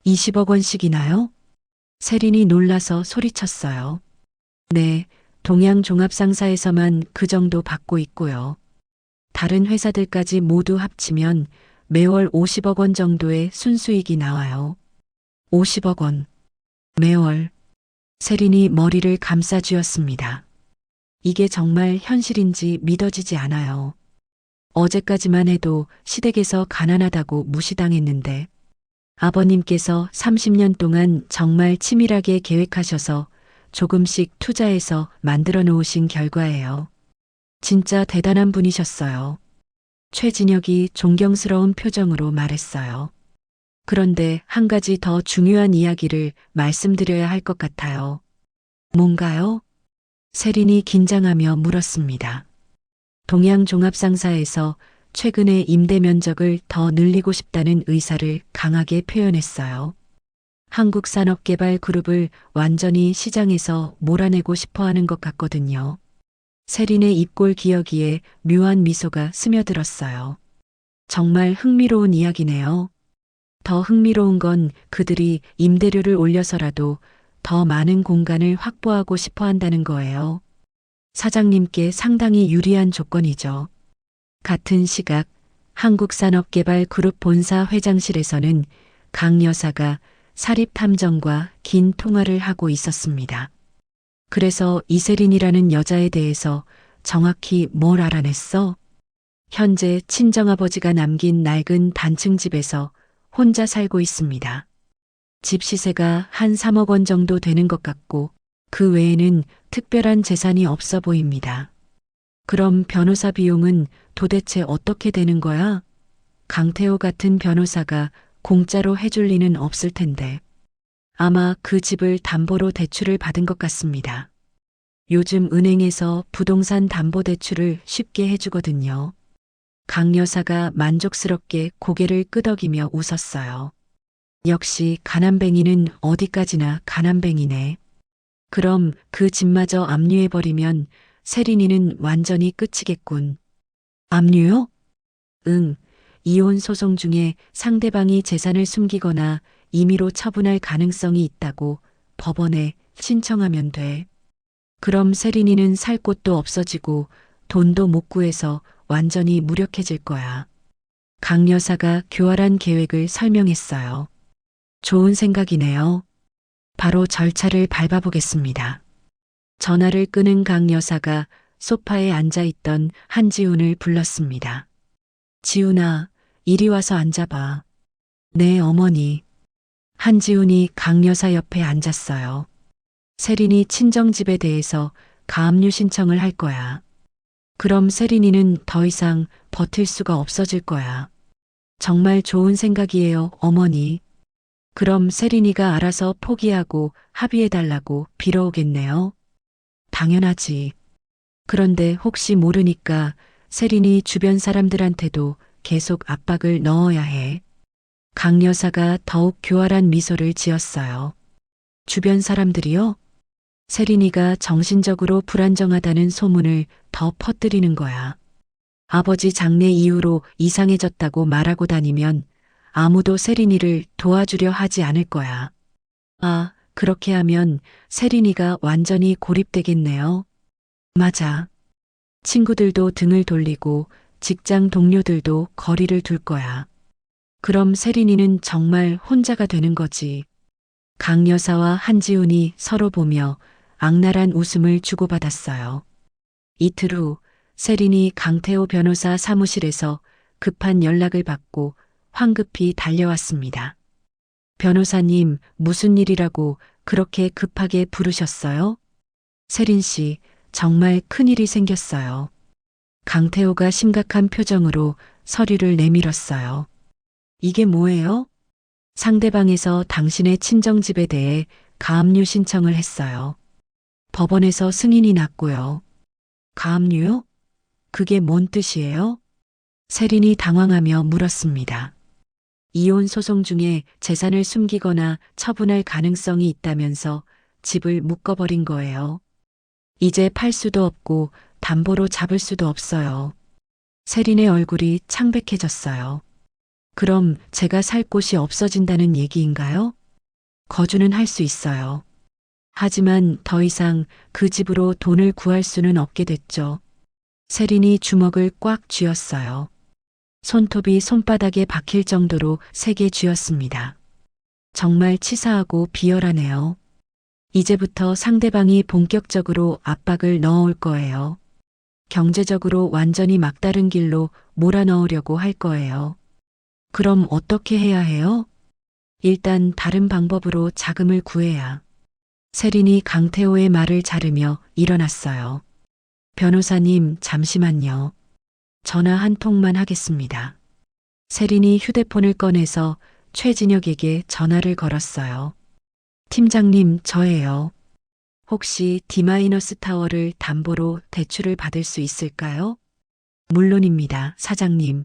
20억 원씩이나요? 세린이 놀라서 소리쳤어요. 네, 동양종합상사에서만 그 정도 받고 있고요. 다른 회사들까지 모두 합치면 매월 50억 원 정도의 순수익이 나와요. 50억 원. 매월. 세린이 머리를 감싸쥐었습니다. 이게 정말 현실인지 믿어지지 않아요. 어제까지만 해도 시댁에서 가난하다고 무시당했는데 아버님께서 30년 동안 정말 치밀하게 계획하셔서 조금씩 투자해서 만들어 놓으신 결과예요. 진짜 대단한 분이셨어요. 최진혁이 존경스러운 표정으로 말했어요. 그런데 한 가지 더 중요한 이야기를 말씀드려야 할 것 같아요. 뭔가요? 세린이 긴장하며 물었습니다. 동양종합상사에서 최근에 임대 면적을 더 늘리고 싶다는 의사를 강하게 표현했어요. 한국산업개발그룹을 완전히 시장에서 몰아내고 싶어 하는 것 같거든요. 세린의 입골 기어기에 묘한 미소가 스며들었어요. 정말 흥미로운 이야기네요. 더 흥미로운 건 그들이 임대료를 올려서라도 더 많은 공간을 확보하고 싶어 한다는 거예요. 사장님께 상당히 유리한 조건이죠. 같은 시각 한국산업개발그룹 본사 회장실에서는 강 여사가 사립탐정과 긴 통화를 하고 있었습니다. 그래서 이세린이라는 여자에 대해서 정확히 뭘 알아냈어? 현재 친정아버지가 남긴 낡은 단층 집에서 혼자 살고 있습니다. 집 시세가 한 3억 원 정도 되는 것 같고 그 외에는 특별한 재산이 없어 보입니다. 그럼 변호사 비용은 도대체 어떻게 되는 거야? 강태호 같은 변호사가 공짜로 해줄 리는 없을 텐데. 아마 그 집을 담보로 대출을 받은 것 같습니다. 요즘 은행에서 부동산 담보 대출을 쉽게 해주거든요. 강 여사가 만족스럽게 고개를 끄덕이며 웃었어요. 역시 가난뱅이는 어디까지나 가난뱅이네. 그럼 그 집마저 압류해버리면 세린이는 완전히 끝이겠군. 압류요? 응. 이혼 소송 중에 상대방이 재산을 숨기거나 임의로 처분할 가능성이 있다고 법원에 신청하면 돼. 그럼 세린이는 살 곳도 없어지고 돈도 못 구해서 완전히 무력해질 거야. 강 여사가 교활한 계획을 설명했어요. 좋은 생각이네요. 바로 절차를 밟아보겠습니다. 전화를 끄는 강 여사가 소파에 앉아있던 한지훈을 불렀습니다. 지훈아, 이리 와서 앉아봐. 네, 어머니. 한지훈이 강 여사 옆에 앉았어요. 세린이 친정집에 대해서 가압류 신청을 할 거야. 그럼 세린이는 더 이상 버틸 수가 없어질 거야. 정말 좋은 생각이에요, 어머니. 그럼 세린이가 알아서 포기하고 합의해달라고 빌어오겠네요. 당연하지. 그런데 혹시 모르니까 세린이 주변 사람들한테도 계속 압박을 넣어야 해. 강 여사가 더욱 교활한 미소를 지었어요. 주변 사람들이요? 세린이가 정신적으로 불안정하다는 소문을 더 퍼뜨리는 거야. 아버지 장례 이후로 이상해졌다고 말하고 다니면 아무도 세린이를 도와주려 하지 않을 거야. 아, 그렇게 하면 세린이가 완전히 고립되겠네요. 맞아. 친구들도 등을 돌리고 직장 동료들도 거리를 둘 거야. 그럼 세린이는 정말 혼자가 되는 거지. 강 여사와 한지훈이 서로 보며 악랄한 웃음을 주고받았어요. 이틀 후 세린이 강태호 변호사 사무실에서 급한 연락을 받고 황급히 달려왔습니다. 변호사님, 무슨 일이라고 그렇게 급하게 부르셨어요? 세린 씨, 정말 큰일이 생겼어요. 강태호가 심각한 표정으로 서류를 내밀었어요. 이게 뭐예요? 상대방에서 당신의 친정집에 대해 가압류 신청을 했어요. 법원에서 승인이 났고요. 가압류요? 그게 뭔 뜻이에요? 세린이 당황하며 물었습니다. 이혼 소송 중에 재산을 숨기거나 처분할 가능성이 있다면서 집을 묶어버린 거예요. 이제 팔 수도 없고 담보로 잡을 수도 없어요. 세린의 얼굴이 창백해졌어요. 그럼 제가 살 곳이 없어진다는 얘기인가요? 거주는 할 수 있어요. 하지만 더 이상 그 집으로 돈을 구할 수는 없게 됐죠. 세린이 주먹을 꽉 쥐었어요. 손톱이 손바닥에 박힐 정도로 세게 쥐었습니다. 정말 치사하고 비열하네요. 이제부터 상대방이 본격적으로 압박을 넣어올 거예요. 경제적으로 완전히 막다른 길로 몰아넣으려고 할 거예요. 그럼 어떻게 해야 해요? 일단 다른 방법으로 자금을 구해야. 세린이 강태호의 말을 자르며 일어났어요. 변호사님, 잠시만요. 전화 한 통만 하겠습니다. 세린이 휴대폰을 꺼내서 최진혁에게 전화를 걸었어요. 팀장님, 저예요. 혹시 D-타워를 담보로 대출을 받을 수 있을까요? 물론입니다, 사장님.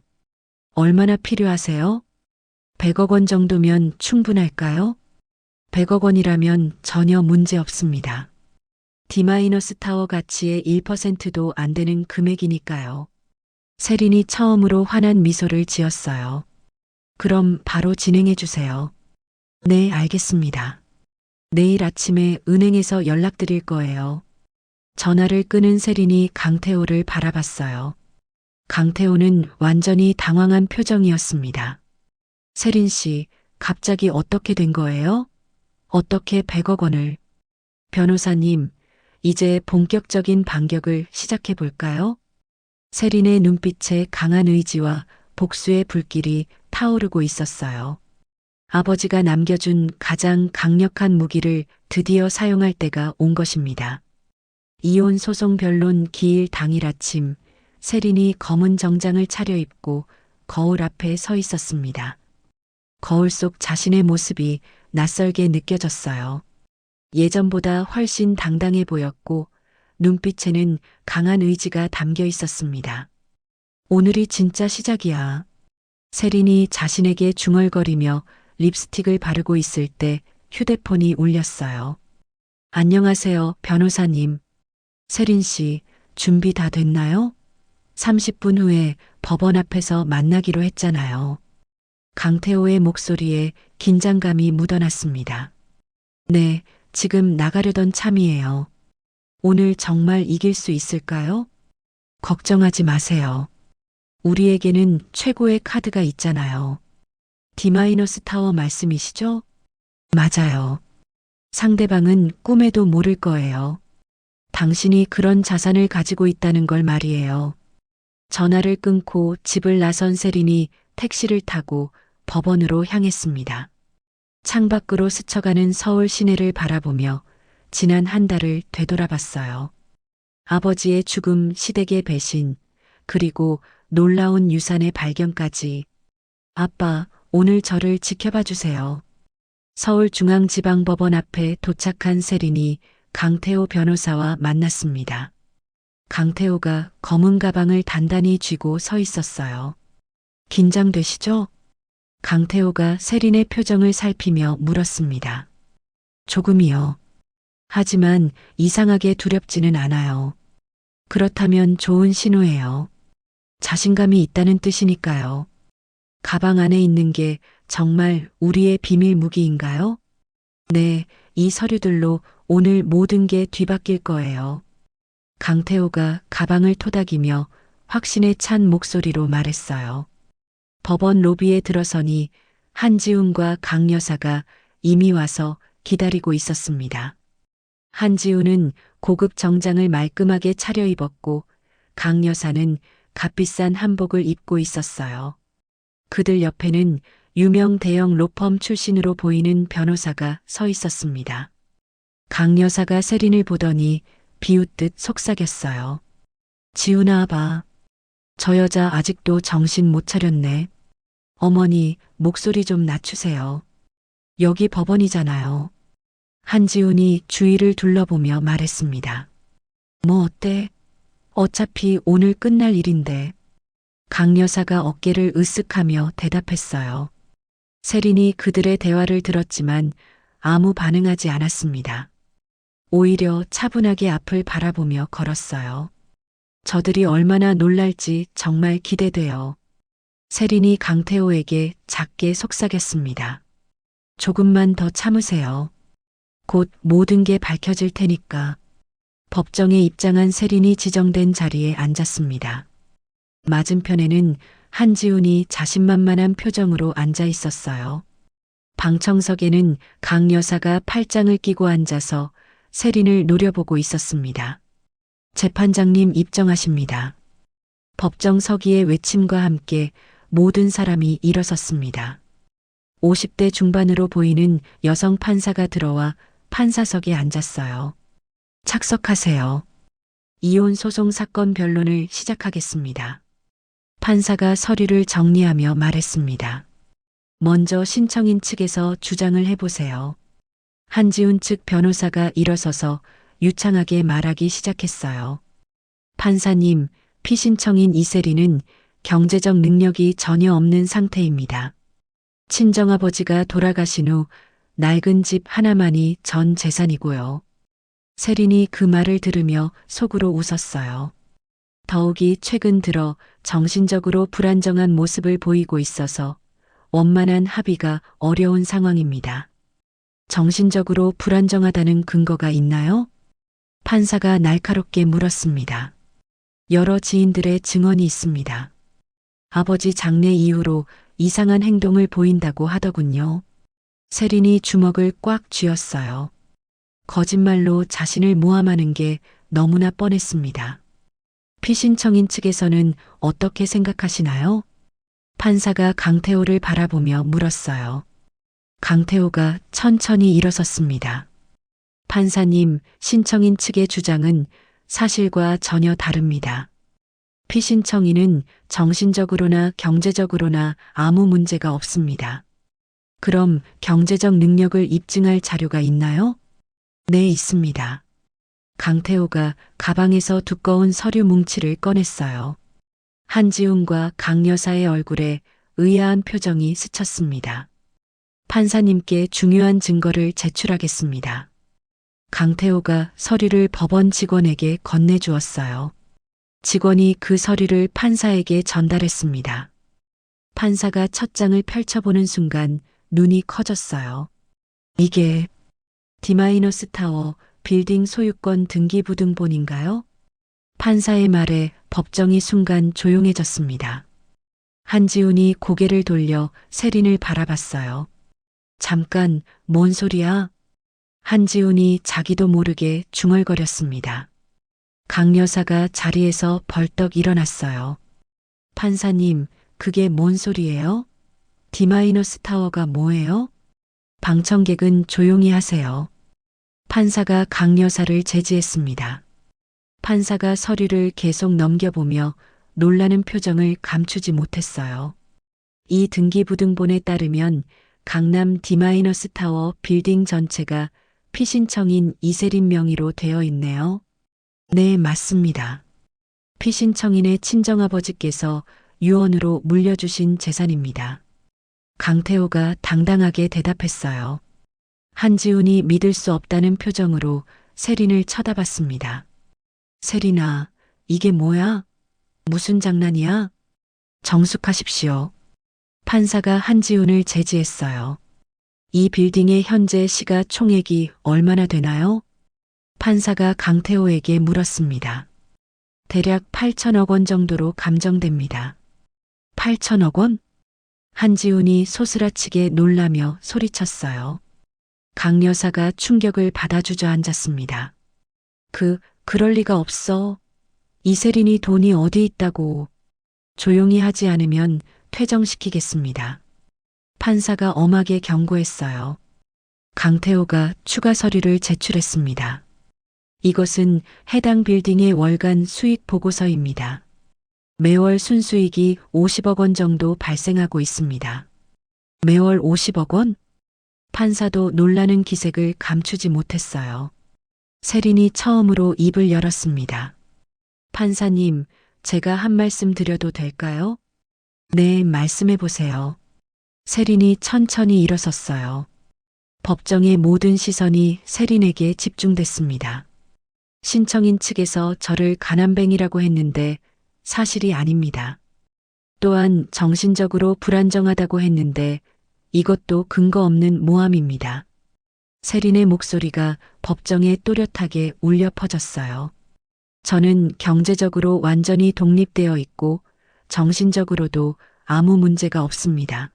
얼마나 필요하세요? 100억 원 정도면 충분할까요? 100억 원이라면 전혀 문제 없습니다. D-타워 가치의 1%도 안 되는 금액이니까요. 세린이 처음으로 환한 미소를 지었어요. 그럼 바로 진행해 주세요. 네, 알겠습니다. 내일 아침에 은행에서 연락드릴 거예요. 전화를 끄는 세린이 강태호를 바라봤어요. 강태호는 완전히 당황한 표정이었습니다. 세린 씨, 갑자기 어떻게 된 거예요? 어떻게 100억 원을? 변호사님, 이제 본격적인 반격을 시작해 볼까요? 세린의 눈빛에 강한 의지와 복수의 불길이 타오르고 있었어요. 아버지가 남겨준 가장 강력한 무기를 드디어 사용할 때가 온 것입니다. 이혼 소송 변론 기일 당일 아침, 세린이 검은 정장을 차려입고 거울 앞에 서 있었습니다. 거울 속 자신의 모습이 낯설게 느껴졌어요. 예전보다 훨씬 당당해 보였고 눈빛에는 강한 의지가 담겨 있었습니다. 오늘이 진짜 시작이야. 세린이 자신에게 중얼거리며 립스틱을 바르고 있을 때 휴대폰이 울렸어요. 안녕하세요, 변호사님. 세린 씨, 준비 다 됐나요? 30분 후에 법원 앞에서 만나기로 했잖아요. 강태호의 목소리에 긴장감이 묻어났습니다. 네, 지금 나가려던 참이에요. 오늘 정말 이길 수 있을까요? 걱정하지 마세요. 우리에게는 최고의 카드가 있잖아요. D-타워 말씀이시죠? 맞아요. 상대방은 꿈에도 모를 거예요. 당신이 그런 자산을 가지고 있다는 걸 말이에요. 전화를 끊고 집을 나선 세린이 택시를 타고 법원으로 향했습니다. 창밖으로 스쳐가는 서울 시내를 바라보며 지난 한 달을 되돌아봤어요. 아버지의 죽음, 시댁의 배신, 그리고 놀라운 유산의 발견까지. 아빠, 오늘 저를 지켜봐 주세요. 서울중앙지방법원 앞에 도착한 세린이 강태호 변호사와 만났습니다. 강태호가 검은 가방을 단단히 쥐고 서 있었어요. 긴장되시죠? 강태호가 세린의 표정을 살피며 물었습니다. 조금이요. 하지만 이상하게 두렵지는 않아요. 그렇다면 좋은 신호예요. 자신감이 있다는 뜻이니까요. 가방 안에 있는 게 정말 우리의 비밀 무기인가요? 네, 이 서류들로 오늘 모든 게 뒤바뀔 거예요. 강태호가 가방을 토닥이며 확신에 찬 목소리로 말했어요. 법원 로비에 들어서니 한지훈과 강 여사가 이미 와서 기다리고 있었습니다. 한지훈은 고급 정장을 말끔하게 차려입었고 강 여사는 값비싼 한복을 입고 있었어요. 그들 옆에는 유명 대형 로펌 출신으로 보이는 변호사가 서 있었습니다. 강 여사가 세린을 보더니 비웃듯 속삭였어요. 지훈아 봐. 저 여자 아직도 정신 못 차렸네. 어머니, 목소리 좀 낮추세요. 여기 법원이잖아요. 한지훈이 주위를 둘러보며 말했습니다. 뭐 어때? 어차피 오늘 끝날 일인데. 강 여사가 어깨를 으쓱하며 대답했어요. 세린이 그들의 대화를 들었지만 아무 반응하지 않았습니다. 오히려 차분하게 앞을 바라보며 걸었어요. 저들이 얼마나 놀랄지 정말 기대돼요. 세린이 강태호에게 작게 속삭였습니다. 조금만 더 참으세요. 곧 모든 게 밝혀질 테니까. 법정에 입장한 세린이 지정된 자리에 앉았습니다. 맞은편에는 한지훈이 자신만만한 표정으로 앉아 있었어요. 방청석에는 강 여사가 팔짱을 끼고 앉아서 세린을 노려보고 있었습니다. 재판장님 입정하십니다. 법정 서기의 외침과 함께 모든 사람이 일어섰습니다. 50대 중반으로 보이는 여성 판사가 들어와 판사석에 앉았어요. 착석하세요. 이혼 소송 사건 변론을 시작하겠습니다. 판사가 서류를 정리하며 말했습니다. 먼저 신청인 측에서 주장을 해보세요. 한지훈 측 변호사가 일어서서 유창하게 말하기 시작했어요. 판사님, 피신청인 이세리는 경제적 능력이 전혀 없는 상태입니다. 친정아버지가 돌아가신 후 낡은 집 하나만이 전 재산이고요. 세린이 그 말을 들으며 속으로 웃었어요. 더욱이 최근 들어 정신적으로 불안정한 모습을 보이고 있어서 원만한 합의가 어려운 상황입니다. 정신적으로 불안정하다는 근거가 있나요? 판사가 날카롭게 물었습니다. 여러 지인들의 증언이 있습니다. 아버지 장례 이후로 이상한 행동을 보인다고 하더군요. 세린이 주먹을 꽉 쥐었어요. 거짓말로 자신을 모함하는 게 너무나 뻔했습니다. 피신청인 측에서는 어떻게 생각하시나요? 판사가 강태호를 바라보며 물었어요. 강태호가 천천히 일어섰습니다. 판사님, 신청인 측의 주장은 사실과 전혀 다릅니다. 피신청인은 정신적으로나 경제적으로나 아무 문제가 없습니다. 그럼 경제적 능력을 입증할 자료가 있나요? 네, 있습니다. 강태호가 가방에서 두꺼운 서류 뭉치를 꺼냈어요. 한지훈과 강 여사의 얼굴에 의아한 표정이 스쳤습니다. 판사님께 중요한 증거를 제출하겠습니다. 강태호가 서류를 법원 직원에게 건네주었어요. 직원이 그 서류를 판사에게 전달했습니다. 판사가 첫 장을 펼쳐보는 순간 눈이 커졌어요. 이게 디마이너스 타워 빌딩 소유권 등기부등본인가요? 판사의 말에 법정이 순간 조용해졌습니다. 한지훈이 고개를 돌려 세린을 바라봤어요. 잠깐, 뭔 소리야? 한지훈이 자기도 모르게 중얼거렸습니다. 강 여사가 자리에서 벌떡 일어났어요. 판사님, 그게 뭔 소리예요? 디마이너스 타워가 뭐예요? 방청객은 조용히 하세요. 판사가 강 여사를 제지했습니다. 판사가 서류를 계속 넘겨보며 놀라는 표정을 감추지 못했어요. 이 등기부등본에 따르면 강남 디마이너스 타워 빌딩 전체가 피신청인 이세린 명의로 되어 있네요. 네, 맞습니다. 피신청인의 친정아버지께서 유언으로 물려주신 재산입니다. 강태호가 당당하게 대답했어요. 한지훈이 믿을 수 없다는 표정으로 세린을 쳐다봤습니다. 세린아, 이게 뭐야? 무슨 장난이야? 정숙하십시오. 판사가 한지훈을 제지했어요. 이 빌딩의 현재 시가총액이 얼마나 되나요? 판사가 강태호에게 물었습니다. 대략 8천억 원 정도로 감정됩니다. 8천억 원? 한지훈이 소스라치게 놀라며 소리쳤어요. 강 여사가 충격을 받아 주저앉았습니다. 그럴 리가 없어. 이세린이 돈이 어디 있다고. 조용히 하지 않으면 퇴정시키겠습니다. 판사가 엄하게 경고했어요. 강태호가 추가 서류를 제출했습니다. 이것은 해당 빌딩의 월간 수익 보고서입니다. 매월 순수익이 50억 원 정도 발생하고 있습니다. 매월 50억 원? 판사도 놀라는 기색을 감추지 못했어요. 세린이 처음으로 입을 열었습니다. 판사님, 제가 한 말씀 드려도 될까요? 네, 말씀해 보세요. 세린이 천천히 일어섰어요. 법정의 모든 시선이 세린에게 집중됐습니다. 신청인 측에서 저를 가난뱅이라고 했는데 사실이 아닙니다. 또한 정신적으로 불안정하다고 했는데 이것도 근거 없는 모함입니다. 세린의 목소리가 법정에 또렷하게 울려 퍼졌어요. 저는 경제적으로 완전히 독립되어 있고 정신적으로도 아무 문제가 없습니다.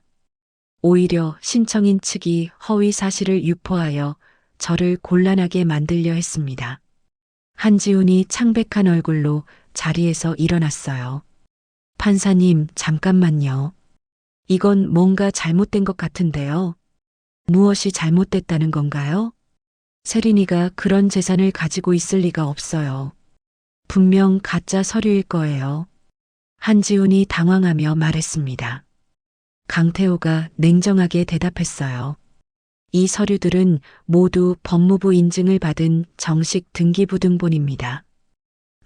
오히려 신청인 측이 허위 사실을 유포하여 저를 곤란하게 만들려 했습니다. 한지훈이 창백한 얼굴로 자리에서 일어났어요. 판사님, 잠깐만요. 이건 뭔가 잘못된 것 같은데요. 무엇이 잘못됐다는 건가요? 세린이가 그런 재산을 가지고 있을 리가 없어요. 분명 가짜 서류일 거예요. 한지훈이 당황하며 말했습니다. 강태호가 냉정하게 대답했어요. 이 서류들은 모두 법무부 인증을 받은 정식 등기부등본입니다.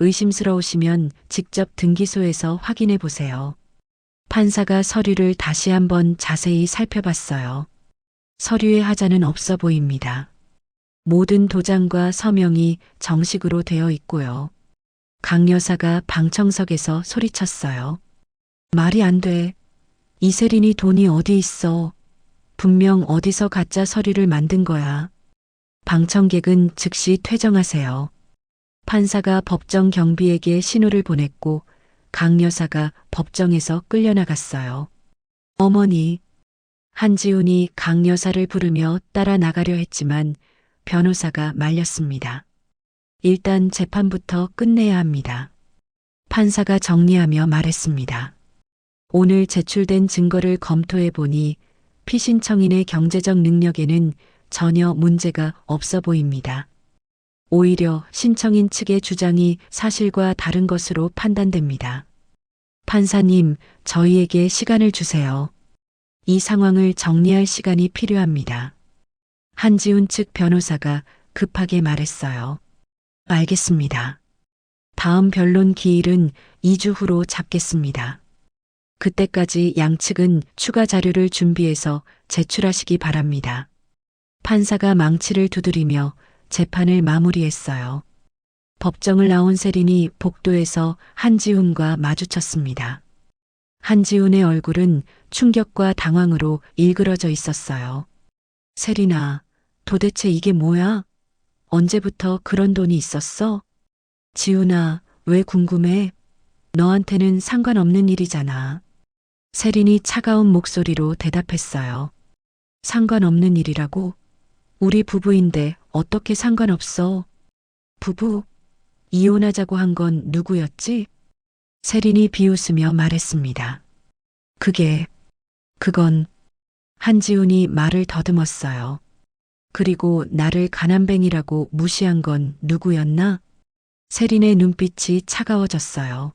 의심스러우시면 직접 등기소에서 확인해 보세요. 판사가 서류를 다시 한번 자세히 살펴봤어요. 서류에 하자는 없어 보입니다. 모든 도장과 서명이 정식으로 되어 있고요. 강 여사가 방청석에서 소리쳤어요. 말이 안 돼. 이세린이 돈이 어디 있어. 분명 어디서 가짜 서류를 만든 거야. 방청객은 즉시 퇴정하세요. 판사가 법정 경비에게 신호를 보냈고 강 여사가 법정에서 끌려나갔어요. 어머니, 한지훈이 강 여사를 부르며 따라 나가려 했지만 변호사가 말렸습니다. 일단 재판부터 끝내야 합니다. 판사가 정리하며 말했습니다. 오늘 제출된 증거를 검토해 보니 피신청인의 경제적 능력에는 전혀 문제가 없어 보입니다. 오히려 신청인 측의 주장이 사실과 다른 것으로 판단됩니다. 판사님, 저희에게 시간을 주세요. 이 상황을 정리할 시간이 필요합니다. 한지훈 측 변호사가 급하게 말했어요. 알겠습니다. 다음 변론 기일은 2주 후로 잡겠습니다. 그때까지 양측은 추가 자료를 준비해서 제출하시기 바랍니다. 판사가 망치를 두드리며 재판을 마무리했어요. 법정을 나온 세린이 복도에서 한지훈과 마주쳤습니다. 한지훈의 얼굴은 충격과 당황으로 일그러져 있었어요. 세린아, 도대체 이게 뭐야? 언제부터 그런 돈이 있었어? 지훈아, 왜 궁금해? 너한테는 상관없는 일이잖아. 세린이 차가운 목소리로 대답했어요. 상관없는 일이라고? 우리 부부인데 어떻게 상관없어? 부부? 이혼하자고 한 건 누구였지? 세린이 비웃으며 말했습니다. 그건 한지훈이 말을 더듬었어요. 그리고 나를 가난뱅이라고 무시한 건 누구였나? 세린의 눈빛이 차가워졌어요.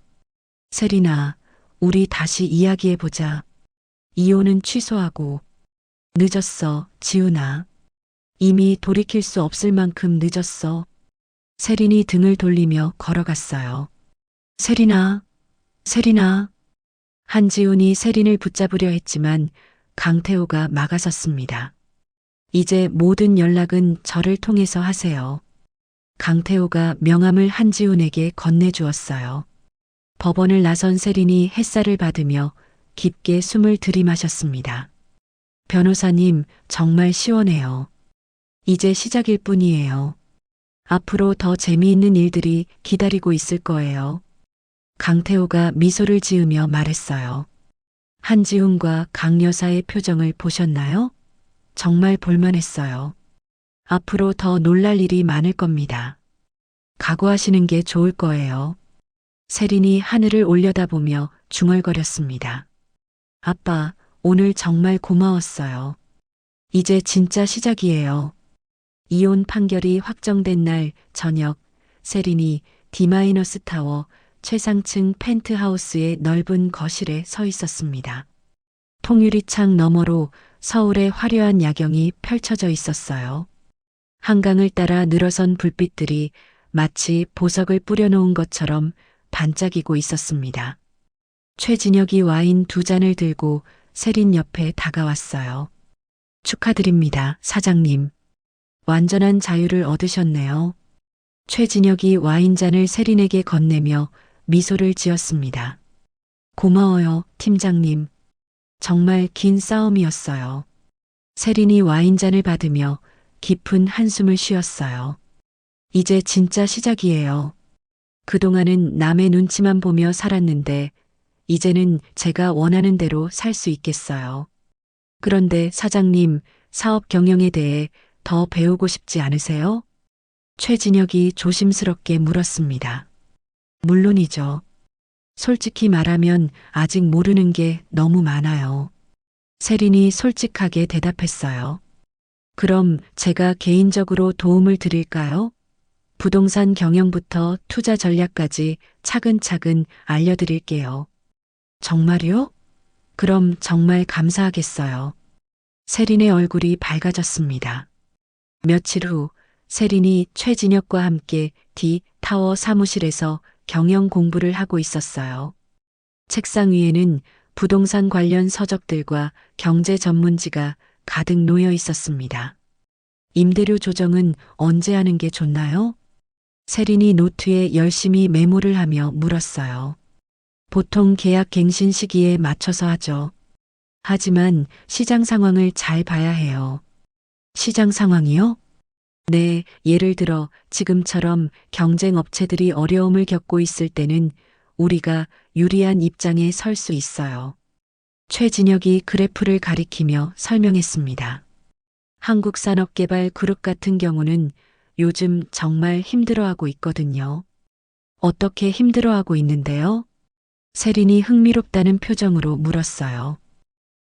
세린아, 우리 다시 이야기해보자. 이혼은 취소하고. 늦었어, 지훈아. 이미 돌이킬 수 없을 만큼 늦었어. 세린이 등을 돌리며 걸어갔어요. 세린아, 세린아. 한지훈이 세린을 붙잡으려 했지만 강태호가 막아섰습니다. 이제 모든 연락은 저를 통해서 하세요. 강태호가 명함을 한지훈에게 건네주었어요. 법원을 나선 세린이 햇살을 받으며 깊게 숨을 들이마셨습니다. 변호사님, 정말 시원해요. 이제 시작일 뿐이에요. 앞으로 더 재미있는 일들이 기다리고 있을 거예요. 강태호가 미소를 지으며 말했어요. 한지훈과 강 여사의 표정을 보셨나요? 정말 볼만했어요. 앞으로 더 놀랄 일이 많을 겁니다. 각오하시는 게 좋을 거예요. 세린이 하늘을 올려다보며 중얼거렸습니다. 아빠, 오늘 정말 고마웠어요. 이제 진짜 시작이에요. 이혼 판결이 확정된 날 저녁, 세린이 D-타워 최상층 펜트하우스의 넓은 거실에 서 있었습니다. 통유리창 너머로 서울의 화려한 야경이 펼쳐져 있었어요. 한강을 따라 늘어선 불빛들이 마치 보석을 뿌려놓은 것처럼 반짝이고 있었습니다. 최진혁이 와인 2잔을 들고 세린 옆에 다가왔어요. 축하드립니다, 사장님. 완전한 자유를 얻으셨네요. 최진혁이 와인잔을 세린에게 건네며 미소를 지었습니다. 고마워요, 팀장님. 정말 긴 싸움이었어요. 세린이 와인잔을 받으며 깊은 한숨을 쉬었어요. 이제 진짜 시작이에요. 그동안은 남의 눈치만 보며 살았는데 이제는 제가 원하는 대로 살 수 있겠어요. 그런데 사장님, 사업 경영에 대해 더 배우고 싶지 않으세요? 최진혁이 조심스럽게 물었습니다. 물론이죠. 솔직히 말하면 아직 모르는 게 너무 많아요. 세린이 솔직하게 대답했어요. 그럼 제가 개인적으로 도움을 드릴까요? 부동산 경영부터 투자 전략까지 차근차근 알려드릴게요. 정말요? 그럼 정말 감사하겠어요. 세린의 얼굴이 밝아졌습니다. 며칠 후 세린이 최진혁과 함께 D-타워 사무실에서 경영 공부를 하고 있었어요. 책상 위에는 부동산 관련 서적들과 경제 전문지가 가득 놓여 있었습니다. 임대료 조정은 언제 하는 게 좋나요? 세린이 노트에 열심히 메모를 하며 물었어요. 보통 계약 갱신 시기에 맞춰서 하죠. 하지만 시장 상황을 잘 봐야 해요. 시장 상황이요? 네, 예를 들어 지금처럼 경쟁 업체들이 어려움을 겪고 있을 때는 우리가 유리한 입장에 설 수 있어요. 최진혁이 그래프를 가리키며 설명했습니다. 한국산업개발그룹 같은 경우는 요즘 정말 힘들어하고 있거든요. 어떻게 힘들어하고 있는데요? 세린이 흥미롭다는 표정으로 물었어요.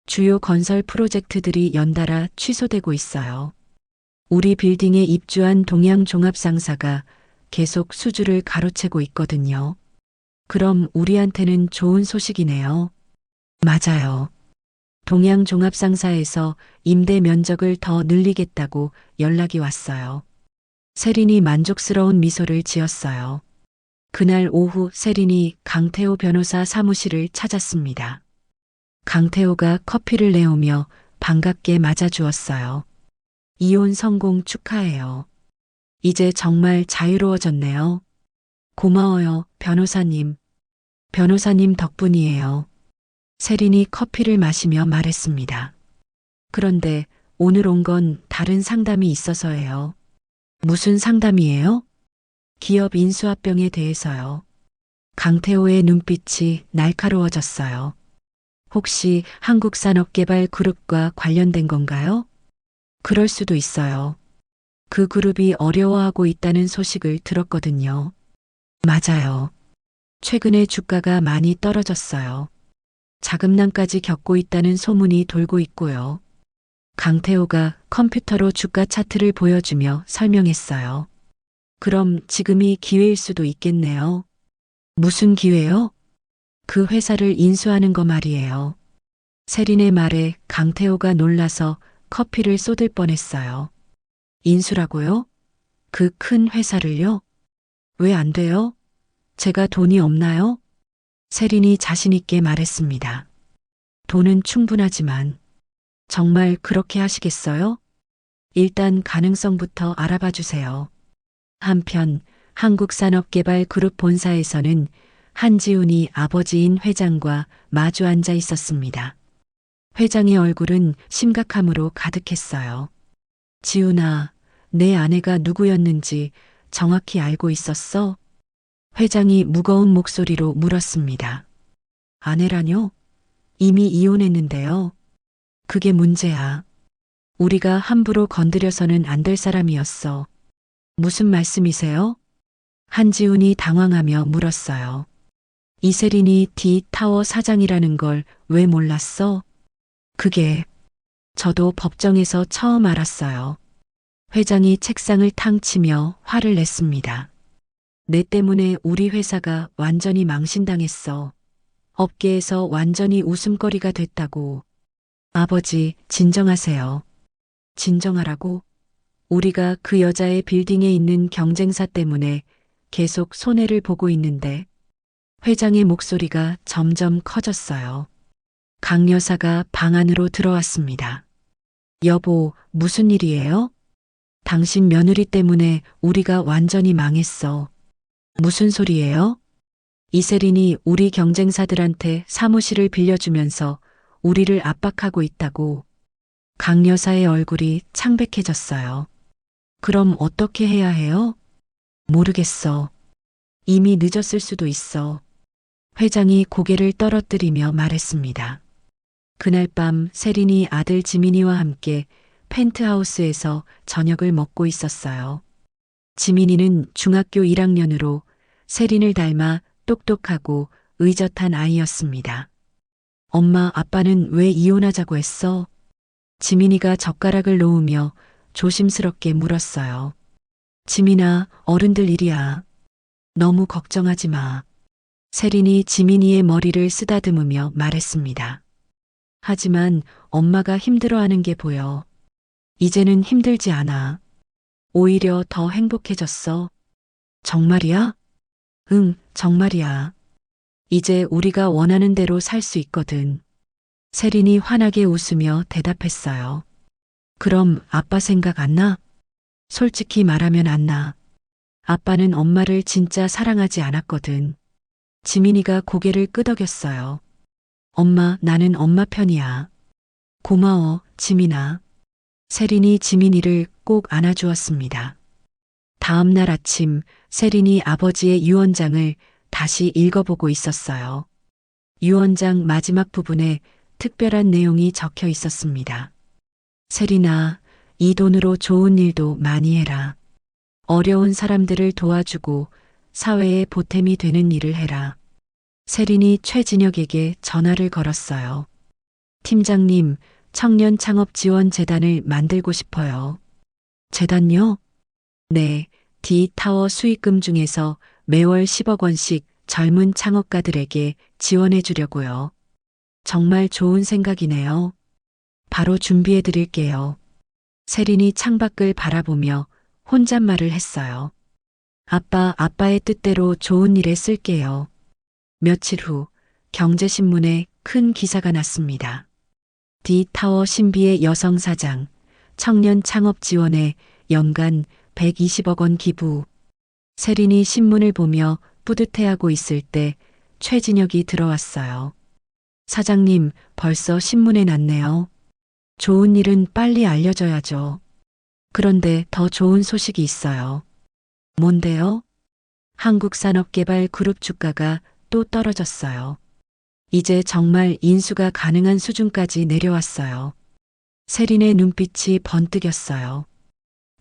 주요 건설 프로젝트들이 연달아 취소되고 있어요. 우리 빌딩에 입주한 동양종합상사가 계속 수주를 가로채고 있거든요. 그럼 우리한테는 좋은 소식이네요. 맞아요. 동양종합상사에서 임대 면적을 더 늘리겠다고 연락이 왔어요. 세린이 만족스러운 미소를 지었어요. 그날 오후 세린이 강태호 변호사 사무실을 찾았습니다. 강태호가 커피를 내오며 반갑게 맞아주었어요. 이혼 성공 축하해요. 이제 정말 자유로워졌네요. 고마워요, 변호사님. 변호사님 덕분이에요. 세린이 커피를 마시며 말했습니다. 그런데 오늘 온 건 다른 상담이 있어서예요. 무슨 상담이에요? 기업 인수합병에 대해서요. 강태호의 눈빛이 날카로워졌어요. 혹시 한국산업개발그룹과 관련된 건가요? 그럴 수도 있어요. 그 그룹이 어려워하고 있다는 소식을 들었거든요. 맞아요. 최근에 주가가 많이 떨어졌어요. 자금난까지 겪고 있다는 소문이 돌고 있고요. 강태호가 컴퓨터로 주가 차트를 보여주며 설명했어요. 그럼 지금이 기회일 수도 있겠네요. 무슨 기회요? 그 회사를 인수하는 거 말이에요. 세린의 말에 강태호가 놀라서 커피를 쏟을 뻔했어요. 인수라고요? 그 큰 회사를요? 왜 안 돼요? 제가 돈이 없나요? 세린이 자신있게 말했습니다. 돈은 충분하지만 정말 그렇게 하시겠어요? 일단 가능성부터 알아봐 주세요. 한편 한국산업개발그룹 본사에서는 한지훈이 아버지인 회장과 마주 앉아 있었습니다. 회장의 얼굴은 심각함으로 가득했어요. 지훈아, 내 아내가 누구였는지 정확히 알고 있었어? 회장이 무거운 목소리로 물었습니다. 아내라뇨? 이미 이혼했는데요. 그게 문제야. 우리가 함부로 건드려서는 안 될 사람이었어. 무슨 말씀이세요? 한지훈이 당황하며 물었어요. 이세린이 D-타워 사장이라는 걸 왜 몰랐어? 그게 저도 법정에서 처음 알았어요. 회장이 책상을 탕 치며 화를 냈습니다. 내 때문에 우리 회사가 완전히 망신당했어. 업계에서 완전히 웃음거리가 됐다고. 아버지, 진정하세요. 진정하라고? 우리가 그 여자의 빌딩에 있는 경쟁사 때문에 계속 손해를 보고 있는데 회장의 목소리가 점점 커졌어요. 강 여사가 방 안으로 들어왔습니다. 여보, 무슨 일이에요? 당신 며느리 때문에 우리가 완전히 망했어. 무슨 소리예요? 이세린이 우리 경쟁사들한테 사무실을 빌려주면서 우리를 압박하고 있다고. 강 여사의 얼굴이 창백해졌어요. 그럼 어떻게 해야 해요? 모르겠어. 이미 늦었을 수도 있어. 회장이 고개를 떨어뜨리며 말했습니다. 그날 밤 세린이 아들 지민이와 함께 펜트하우스에서 저녁을 먹고 있었어요. 지민이는 중학교 1학년으로 세린을 닮아 똑똑하고 의젓한 아이였습니다. 엄마, 아빠는 왜 이혼하자고 했어? 지민이가 젓가락을 놓으며 조심스럽게 물었어요. 지민아, 어른들 일이야. 너무 걱정하지 마. 세린이 지민이의 머리를 쓰다듬으며 말했습니다. 하지만 엄마가 힘들어하는 게 보여. 이제는 힘들지 않아. 오히려 더 행복해졌어. 정말이야? 응, 정말이야. 이제 우리가 원하는 대로 살 수 있거든. 세린이 환하게 웃으며 대답했어요. 그럼 아빠 생각 안 나? 솔직히 말하면 안 나. 아빠는 엄마를 진짜 사랑하지 않았거든. 지민이가 고개를 끄덕였어요. 엄마, 나는 엄마 편이야. 고마워, 지민아. 세린이 지민이를 꼭 안아주었습니다. 다음 날 아침 세린이 아버지의 유언장을 다시 읽어보고 있었어요. 유언장 마지막 부분에 특별한 내용이 적혀 있었습니다. 세린아, 이 돈으로 좋은 일도 많이 해라. 어려운 사람들을 도와주고 사회에 보탬이 되는 일을 해라. 세린이 최진혁에게 전화를 걸었어요. 팀장님, 청년 창업 지원 재단을 만들고 싶어요. 재단요? 네, D타워 수익금 중에서 매월 10억 원씩 젊은 창업가들에게 지원해 주려고요. 정말 좋은 생각이네요. 바로 준비해 드릴게요. 세린이 창밖을 바라보며 혼잣말을 했어요. 아빠의 뜻대로 좋은 일에 쓸게요. 며칠 후 경제신문에 큰 기사가 났습니다. D타워 신비의 여성 사장, 청년 창업 지원에 연간 120억 원 기부. 세린이 신문을 보며 뿌듯해하고 있을 때 최진혁이 들어왔어요. 사장님, 벌써 신문에 났네요. 좋은 일은 빨리 알려줘야죠. 그런데 더 좋은 소식이 있어요. 뭔데요? 한국산업개발그룹 주가가 또 떨어졌어요. 이제 정말 인수가 가능한 수준까지 내려왔어요. 세린의 눈빛이 번뜩였어요.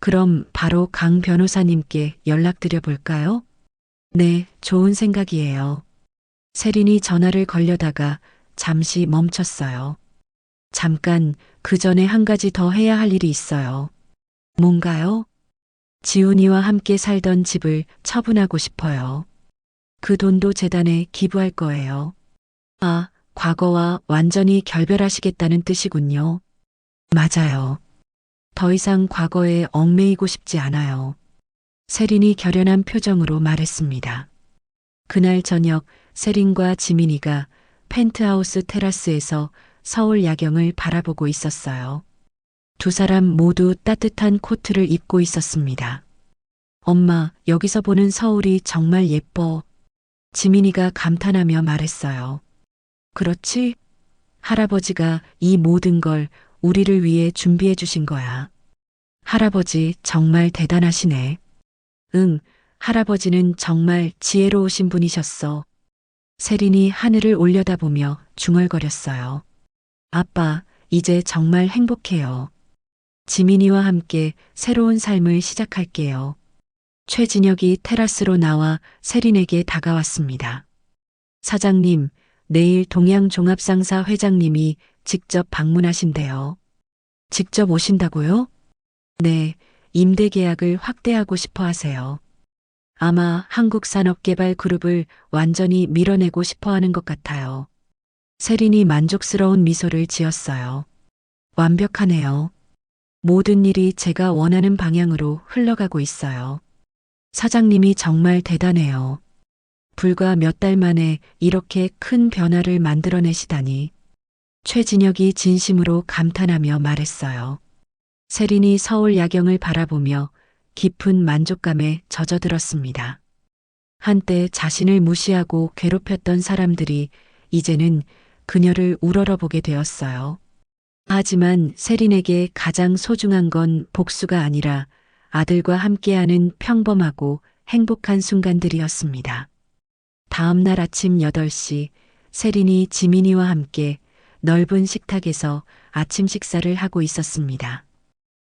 그럼 바로 강 변호사님께 연락드려 볼까요? 네, 좋은 생각이에요. 세린이 전화를 걸려다가 잠시 멈췄어요. 잠깐, 그 전에 한 가지 더 해야 할 일이 있어요. 뭔가요? 지훈이와 함께 살던 집을 처분하고 싶어요. 그 돈도 재단에 기부할 거예요. 아, 과거와 완전히 결별하시겠다는 뜻이군요. 맞아요. 더 이상 과거에 얽매이고 싶지 않아요. 세린이 결연한 표정으로 말했습니다. 그날 저녁 세린과 지민이가 펜트하우스 테라스에서 서울 야경을 바라보고 있었어요. 두 사람 모두 따뜻한 코트를 입고 있었습니다. 엄마, 여기서 보는 서울이 정말 예뻐. 지민이가 감탄하며 말했어요. 그렇지? 할아버지가 이 모든 걸 우리를 위해 준비해 주신 거야. 할아버지 정말 대단하시네. 응, 할아버지는 정말 지혜로우신 분이셨어. 세린이 하늘을 올려다보며 중얼거렸어요. 아빠, 이제 정말 행복해요. 지민이와 함께 새로운 삶을 시작할게요. 최진혁이 테라스로 나와 세린에게 다가왔습니다. 사장님, 내일 동양종합상사 회장님이 직접 방문하신대요. 직접 오신다고요? 네, 임대 계약을 확대하고 싶어 하세요. 아마 한국산업개발그룹을 완전히 밀어내고 싶어 하는 것 같아요. 세린이 만족스러운 미소를 지었어요. 완벽하네요. 모든 일이 제가 원하는 방향으로 흘러가고 있어요. 사장님이 정말 대단해요. 불과 몇 달 만에 이렇게 큰 변화를 만들어내시다니. 최진혁이 진심으로 감탄하며 말했어요. 세린이 서울 야경을 바라보며 깊은 만족감에 젖어들었습니다. 한때 자신을 무시하고 괴롭혔던 사람들이 이제는 그녀를 우러러보게 되었어요. 하지만 세린에게 가장 소중한 건 복수가 아니라 아들과 함께하는 평범하고 행복한 순간들이었습니다. 다음 날 아침 8시 세린이 지민이와 함께 넓은 식탁에서 아침 식사를 하고 있었습니다.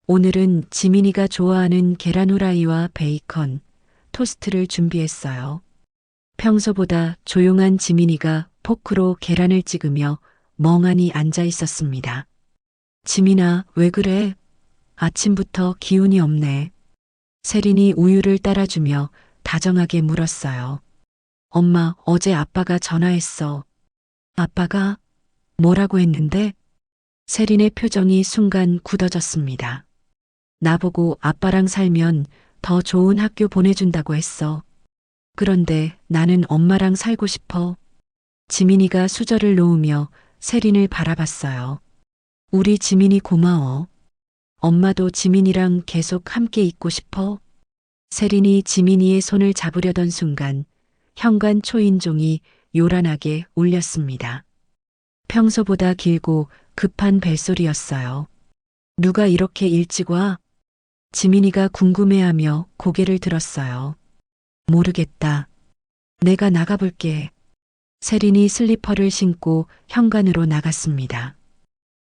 오늘은 지민이가 좋아하는 계란 후라이와 베이컨, 토스트를 준비했어요. 평소보다 조용한 지민이가 포크로 계란을 찍으며 멍하니 앉아 있었습니다. 지민아, 왜 그래? 아침부터 기운이 없네. 세린이 우유를 따라주며 다정하게 물었어요. 엄마, 어제 아빠가 전화했어. 아빠가 뭐라고 했는데? 세린의 표정이 순간 굳어졌습니다. 나보고 아빠랑 살면 더 좋은 학교 보내준다고 했어. 그런데 나는 엄마랑 살고 싶어. 지민이가 수저를 놓으며 세린을 바라봤어요. 우리 지민이 고마워. 엄마도 지민이랑 계속 함께 있고 싶어. 세린이 지민이의 손을 잡으려던 순간 현관 초인종이 요란하게 울렸습니다. 평소보다 길고 급한 벨소리였어요. 누가 이렇게 일찍 와? 지민이가 궁금해하며 고개를 들었어요. 모르겠다. 내가 나가볼게. 세린이 슬리퍼를 신고 현관으로 나갔습니다.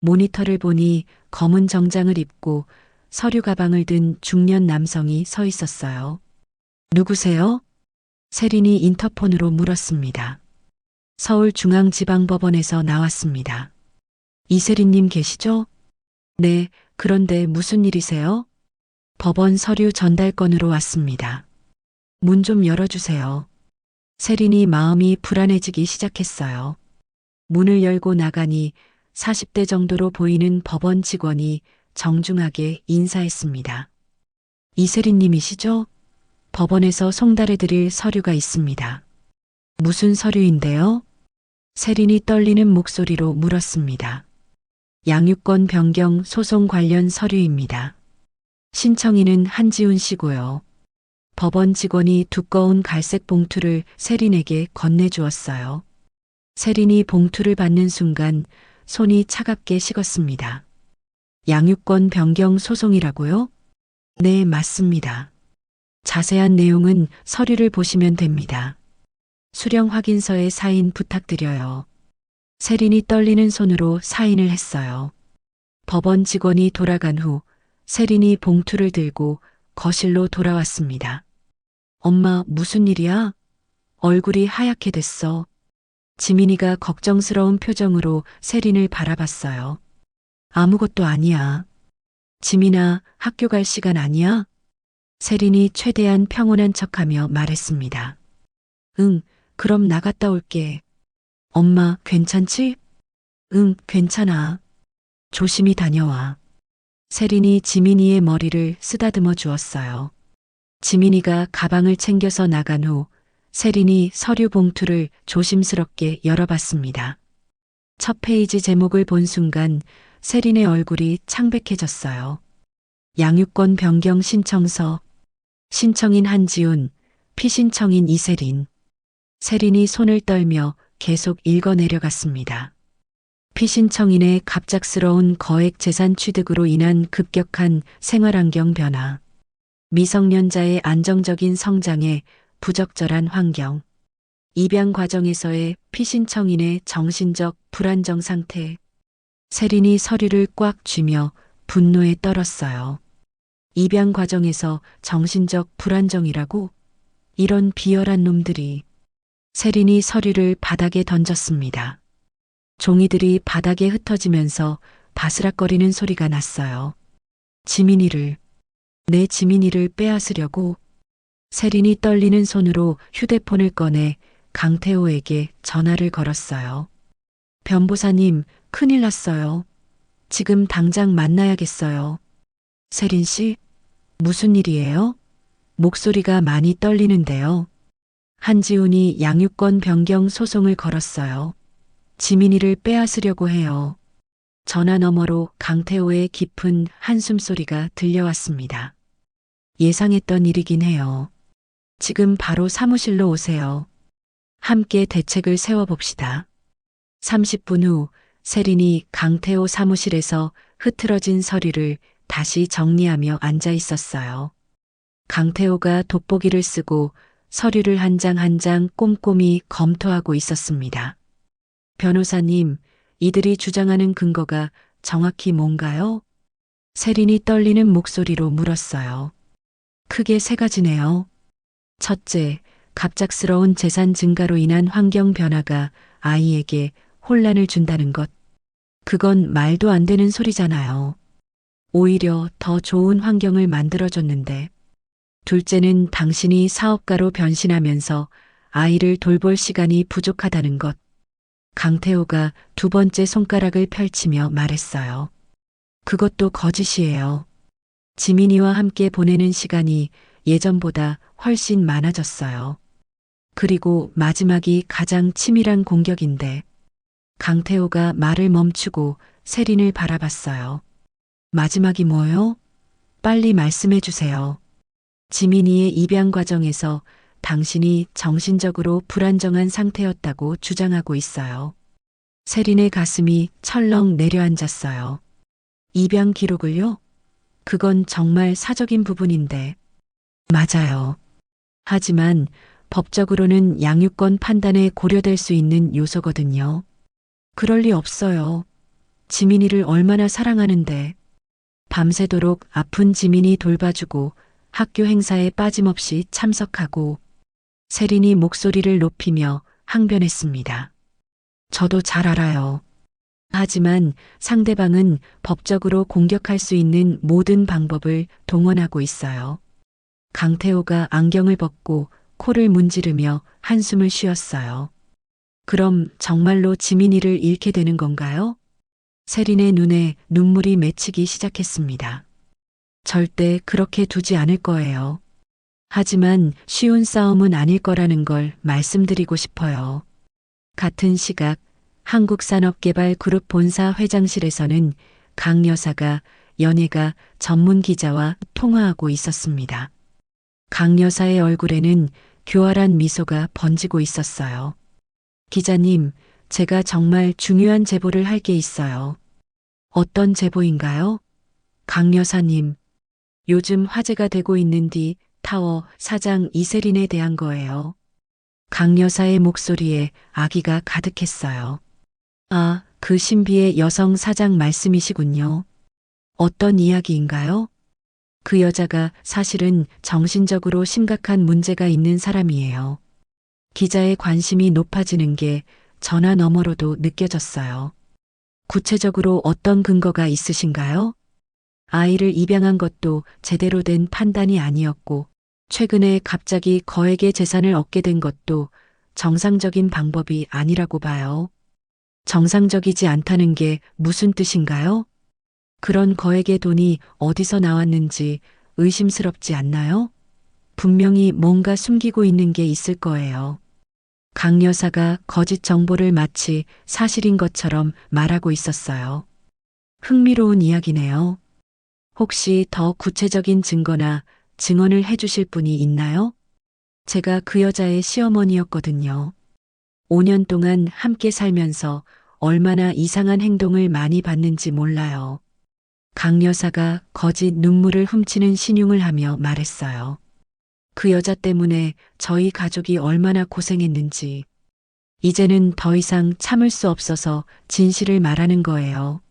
모니터를 보니 검은 정장을 입고 서류 가방을 든 중년 남성이 서 있었어요. 누구세요? 세린이 인터폰으로 물었습니다. 서울중앙지방법원에서 나왔습니다. 이세린님 계시죠? 네, 그런데 무슨 일이세요? 법원 서류 전달건으로 왔습니다. 문 좀 열어주세요. 세린이 마음이 불안해지기 시작했어요. 문을 열고 나가니 40대 정도로 보이는 법원 직원이 정중하게 인사했습니다. 이세린님이시죠? 법원에서 송달해드릴 서류가 있습니다. 무슨 서류인데요? 세린이 떨리는 목소리로 물었습니다. 양육권 변경 소송 관련 서류입니다. 신청인은 한지훈 씨고요. 법원 직원이 두꺼운 갈색 봉투를 세린에게 건네주었어요. 세린이 봉투를 받는 순간 손이 차갑게 식었습니다. 양육권 변경 소송이라고요? 네, 맞습니다. 자세한 내용은 서류를 보시면 됩니다. 수령 확인서에 사인 부탁드려요. 세린이 떨리는 손으로 사인을 했어요. 법원 직원이 돌아간 후 세린이 봉투를 들고 거실로 돌아왔습니다. 엄마, 무슨 일이야? 얼굴이 하얗게 됐어. 지민이가 걱정스러운 표정으로 세린을 바라봤어요. 아무것도 아니야. 지민아, 학교 갈 시간 아니야? 세린이 최대한 평온한 척하며 말했습니다. 응, 그럼 나갔다 올게. 엄마, 괜찮지? 응, 괜찮아. 조심히 다녀와. 세린이 지민이의 머리를 쓰다듬어 주었어요. 지민이가 가방을 챙겨서 나간 후 세린이 서류 봉투를 조심스럽게 열어봤습니다. 첫 페이지 제목을 본 순간 세린의 얼굴이 창백해졌어요. 양육권 변경 신청서. 신청인 한지훈, 피신청인 이세린. 세린이 손을 떨며 계속 읽어 내려갔습니다. 피신청인의 갑작스러운 거액 재산 취득으로 인한 급격한 생활환경 변화. 미성년자의 안정적인 성장에 부적절한 환경. 입양 과정에서의 피신청인의 정신적 불안정 상태. 세린이 서류를 꽉 쥐며 분노에 떨었어요. 입양 과정에서 정신적 불안정이라고? 이런 비열한 놈들이. 세린이 서류를 바닥에 던졌습니다. 종이들이 바닥에 흩어지면서 바스락거리는 소리가 났어요. 내 지민이를 빼앗으려고. 세린이 떨리는 손으로 휴대폰을 꺼내 강태호에게 전화를 걸었어요. 변보사님, 큰일 났어요. 지금 당장 만나야겠어요. 세린 씨, 무슨 일이에요? 목소리가 많이 떨리는데요. 한지훈이 양육권 변경 소송을 걸었어요. 지민이를 빼앗으려고 해요. 전화 너머로 강태호의 깊은 한숨소리가 들려왔습니다. 예상했던 일이긴 해요. 지금 바로 사무실로 오세요. 함께 대책을 세워봅시다. 30분 후 세린이 강태호 사무실에서 흐트러진 서류를 다시 정리하며 앉아 있었어요. 강태호가 돋보기를 쓰고 서류를 한 장 한 장 꼼꼼히 검토하고 있었습니다. 변호사님, 이들이 주장하는 근거가 정확히 뭔가요? 세린이 떨리는 목소리로 물었어요. 크게 세 가지네요. 첫째, 갑작스러운 재산 증가로 인한 환경 변화가 아이에게 혼란을 준다는 것. 그건 말도 안 되는 소리잖아요. 오히려 더 좋은 환경을 만들어줬는데. 둘째는 당신이 사업가로 변신하면서 아이를 돌볼 시간이 부족하다는 것. 강태호가 두 번째 손가락을 펼치며 말했어요. 그것도 거짓이에요. 지민이와 함께 보내는 시간이 예전보다 훨씬 많아졌어요. 그리고 마지막이 가장 치밀한 공격인데. 강태호가 말을 멈추고 세린을 바라봤어요. 마지막이 뭐요? 빨리 말씀해 주세요. 지민이의 입양 과정에서 당신이 정신적으로 불안정한 상태였다고 주장하고 있어요. 세린의 가슴이 철렁 내려앉았어요. 입양 기록을요? 그건 정말 사적인 부분인데. 맞아요. 하지만 법적으로는 양육권 판단에 고려될 수 있는 요소거든요. 그럴 리 없어요. 지민이를 얼마나 사랑하는데. 밤새도록 아픈 지민이 돌봐주고 학교 행사에 빠짐없이 참석하고. 세린이 목소리를 높이며 항변했습니다. 저도 잘 알아요. 하지만 상대방은 법적으로 공격할 수 있는 모든 방법을 동원하고 있어요. 강태호가 안경을 벗고 코를 문지르며 한숨을 쉬었어요. 그럼 정말로 지민이를 잃게 되는 건가요? 세린의 눈에 눈물이 맺히기 시작했습니다. 절대 그렇게 두지 않을 거예요. 하지만 쉬운 싸움은 아닐 거라는 걸 말씀드리고 싶어요. 같은 시각 한국산업개발그룹 본사 회장실에서는 강 여사가 연예가 전문 기자와 통화하고 있었습니다. 강 여사의 얼굴에는 교활한 미소가 번지고 있었어요. 기자님, 제가 정말 중요한 제보를 할 게 있어요. 어떤 제보인가요? 강 여사님, 요즘 화제가 되고 있는 디 타워 사장 이세린에 대한 거예요. 강 여사의 목소리에 아기가 가득했어요. 아, 그 신비의 여성 사장 말씀이시군요. 어떤 이야기인가요? 그 여자가 사실은 정신적으로 심각한 문제가 있는 사람이에요. 기자의 관심이 높아지는 게 전화 너머로도 느껴졌어요. 구체적으로 어떤 근거가 있으신가요? 아이를 입양한 것도 제대로 된 판단이 아니었고, 최근에 갑자기 거액의 재산을 얻게 된 것도 정상적인 방법이 아니라고 봐요. 정상적이지 않다는 게 무슨 뜻인가요? 그런 거액의 돈이 어디서 나왔는지 의심스럽지 않나요? 분명히 뭔가 숨기고 있는 게 있을 거예요. 강 여사가 거짓 정보를 마치 사실인 것처럼 말하고 있었어요. 흥미로운 이야기네요. 혹시 더 구체적인 증거나 증언을 해주실 분이 있나요? 제가 그 여자의 시어머니였거든요. 5년 동안 함께 살면서 얼마나 이상한 행동을 많이 봤는지 몰라요. 강 여사가 거짓 눈물을 훔치는 신용을 하며 말했어요. 그 여자 때문에 저희 가족이 얼마나 고생했는지. 이제는 더 이상 참을 수 없어서 진실을 말하는 거예요.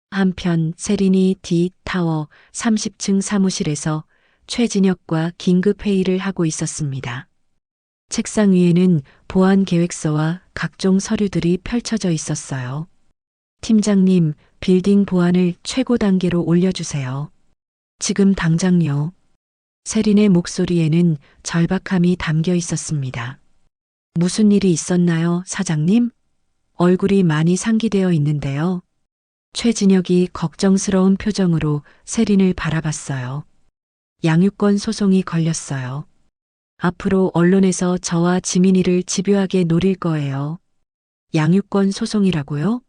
한편 세린이 D 타워 30층 사무실에서 최진혁과 긴급 회의를 하고 있었습니다. 책상 위에는 보안 계획서와 각종 서류들이 펼쳐져 있었어요. 팀장님, 빌딩 보안을 최고 단계로 올려주세요. 지금 당장요. 세린의 목소리에는 절박함이 담겨 있었습니다. 무슨 일이 있었나요, 사장님? 얼굴이 많이 상기되어 있는데요. 최진혁이 걱정스러운 표정으로 세린을 바라봤어요. 양육권 소송이 걸렸어요. 앞으로 언론에서 저와 지민이를 집요하게 노릴 거예요. 양육권 소송이라고요?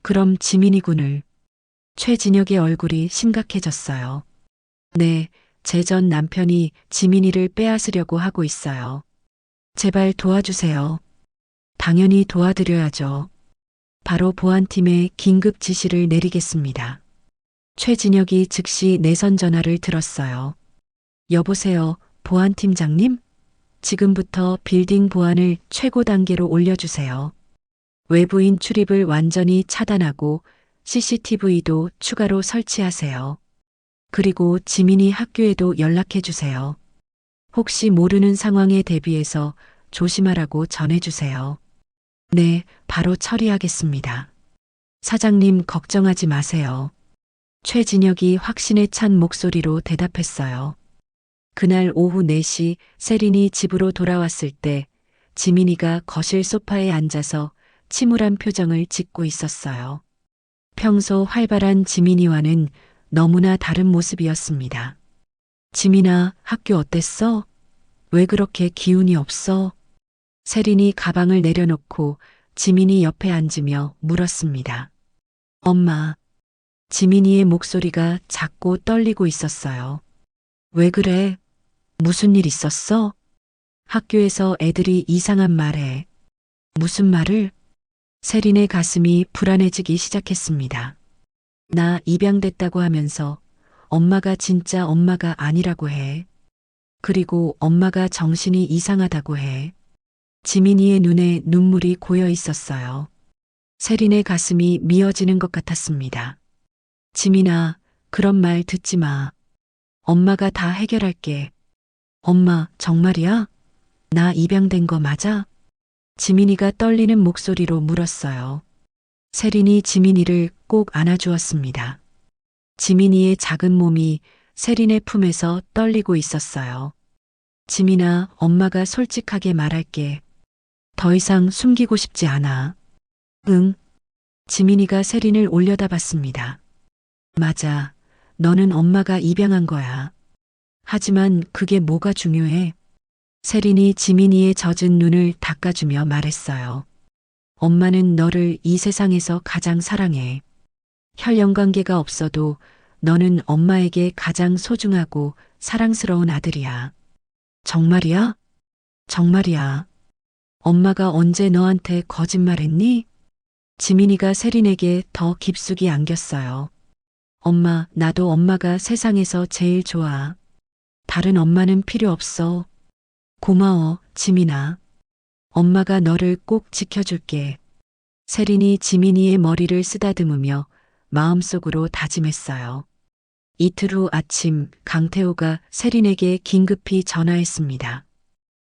그럼 지민이 군을. 최진혁의 얼굴이 심각해졌어요. 네, 제 전 남편이 지민이를 빼앗으려고 하고 있어요. 제발 도와주세요. 당연히 도와드려야죠. 바로 보안팀에 긴급 지시를 내리겠습니다. 최진혁이 즉시 내선 전화를 들었어요. 여보세요, 보안팀장님? 지금부터 빌딩 보안을 최고 단계로 올려주세요. 외부인 출입을 완전히 차단하고 CCTV도 추가로 설치하세요. 그리고 지민이 학교에도 연락해 주세요. 혹시 모르는 상황에 대비해서 조심하라고 전해주세요. 네, 바로 처리하겠습니다. 사장님 걱정하지 마세요. 최진혁이 확신에 찬 목소리로 대답했어요. 그날 오후 4시 세린이 집으로 돌아왔을 때 지민이가 거실 소파에 앉아서 침울한 표정을 짓고 있었어요. 평소 활발한 지민이와는 너무나 다른 모습이었습니다. 지민아, 학교 어땠어? 왜 그렇게 기운이 없어? 세린이 가방을 내려놓고 지민이 옆에 앉으며 물었습니다. 엄마. 지민이의 목소리가 작고 떨리고 있었어요. 왜 그래? 무슨 일 있었어? 학교에서 애들이 이상한 말해. 무슨 말을? 세린의 가슴이 불안해지기 시작했습니다. 나 입양됐다고 하면서 엄마가 진짜 엄마가 아니라고 해. 그리고 엄마가 정신이 이상하다고 해. 지민이의 눈에 눈물이 고여 있었어요. 세린의 가슴이 미어지는 것 같았습니다. 지민아, 그런 말 듣지 마. 엄마가 다 해결할게. 엄마, 정말이야? 나 입양된 거 맞아? 지민이가 떨리는 목소리로 물었어요. 세린이 지민이를 꼭 안아주었습니다. 지민이의 작은 몸이 세린의 품에서 떨리고 있었어요. 지민아, 엄마가 솔직하게 말할게. 더 이상 숨기고 싶지 않아. 응. 지민이가 세린을 올려다봤습니다. 맞아. 너는 엄마가 입양한 거야. 하지만 그게 뭐가 중요해? 세린이 지민이의 젖은 눈을 닦아주며 말했어요. 엄마는 너를 이 세상에서 가장 사랑해. 혈연 관계가 없어도 너는 엄마에게 가장 소중하고 사랑스러운 아들이야. 정말이야? 정말이야. 엄마가 언제 너한테 거짓말했니? 지민이가 세린에게 더 깊숙이 안겼어요. 엄마, 나도 엄마가 세상에서 제일 좋아. 다른 엄마는 필요 없어. 고마워, 지민아. 엄마가 너를 꼭 지켜줄게. 세린이 지민이의 머리를 쓰다듬으며 마음속으로 다짐했어요. 이틀 후 아침, 강태호가 세린에게 긴급히 전화했습니다.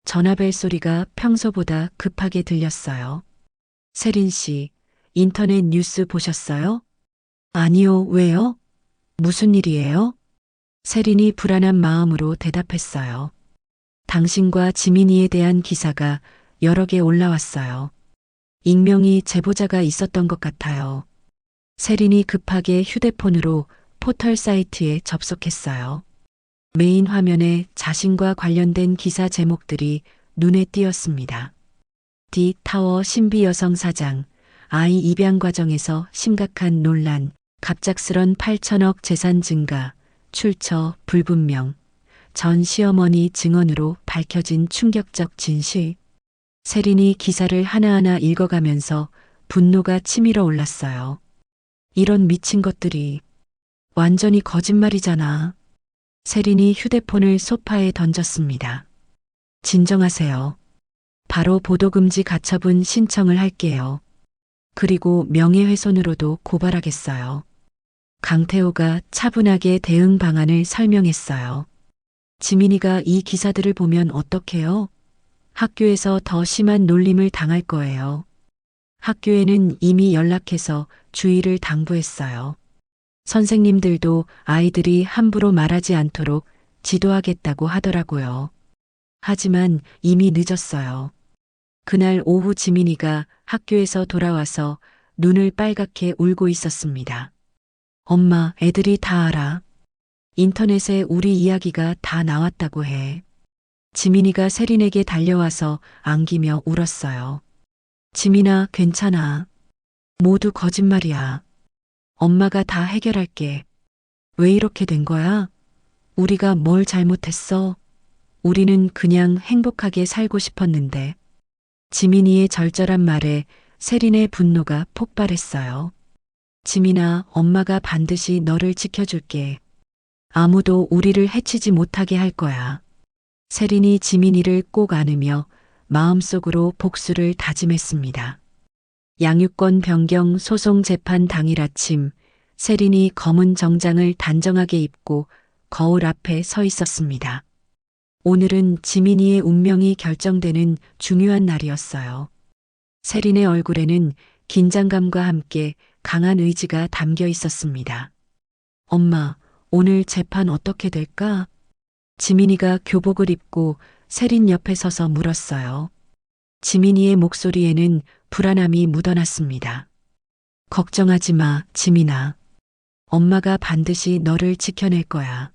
전화벨 소리가 평소보다 급하게 들렸어요. 세린 씨, 인터넷 뉴스 보셨어요? 아니요, 왜요? 무슨 일이에요? 세린이 불안한 마음으로 대답했어요. 당신과 지민이에 대한 기사가 여러 개 올라왔어요. 익명의 제보자가 있었던 것 같아요. 세린이 급하게 휴대폰으로 포털 사이트에 접속했어요. 메인 화면에 자신과 관련된 기사 제목들이 눈에 띄었습니다. D-타워 신비 여성 사장, 아이 입양 과정에서 심각한 논란, 갑작스런 8천억 재산 증가, 출처 불분명, 전 시어머니 증언으로 밝혀진 충격적 진실. 세린이 기사를 하나하나 읽어가면서 분노가 치밀어 올랐어요. 이런 미친 것들이 완전히 거짓말이잖아. 세린이 휴대폰을 소파에 던졌습니다. 진정하세요. 바로 보도금지 가처분 신청을 할게요. 그리고 명예훼손으로도 고발하겠어요. 강태호가 차분하게 대응 방안을 설명했어요. 지민이가 이 기사들을 보면 어떡해요? 학교에서 더 심한 놀림을 당할 거예요. 학교에는 이미 연락해서 주의를 당부했어요. 선생님들도 아이들이 함부로 말하지 않도록 지도하겠다고 하더라고요. 하지만 이미 늦었어요. 그날 오후 지민이가 학교에서 돌아와서 눈을 빨갛게 울고 있었습니다. 엄마, 애들이 다 알아. 인터넷에 우리 이야기가 다 나왔다고 해. 지민이가 세린에게 달려와서 안기며 울었어요. 지민아, 괜찮아. 모두 거짓말이야. 엄마가 다 해결할게. 왜 이렇게 된 거야? 우리가 뭘 잘못했어? 우리는 그냥 행복하게 살고 싶었는데. 지민이의 절절한 말에 세린의 분노가 폭발했어요. 지민아, 엄마가 반드시 너를 지켜줄게. 아무도 우리를 해치지 못하게 할 거야. 세린이 지민이를 꼭 안으며 마음속으로 복수를 다짐했습니다. 양육권 변경 소송 재판 당일 아침, 세린이 검은 정장을 단정하게 입고 거울 앞에 서 있었습니다. 오늘은 지민이의 운명이 결정되는 중요한 날이었어요. 세린의 얼굴에는 긴장감과 함께 강한 의지가 담겨 있었습니다. 엄마, 오늘 재판 어떻게 될까? 지민이가 교복을 입고 세린 옆에 서서 물었어요. 지민이의 목소리에는 불안함이 묻어났습니다. 걱정하지 마, 지민아. 엄마가 반드시 너를 지켜낼 거야.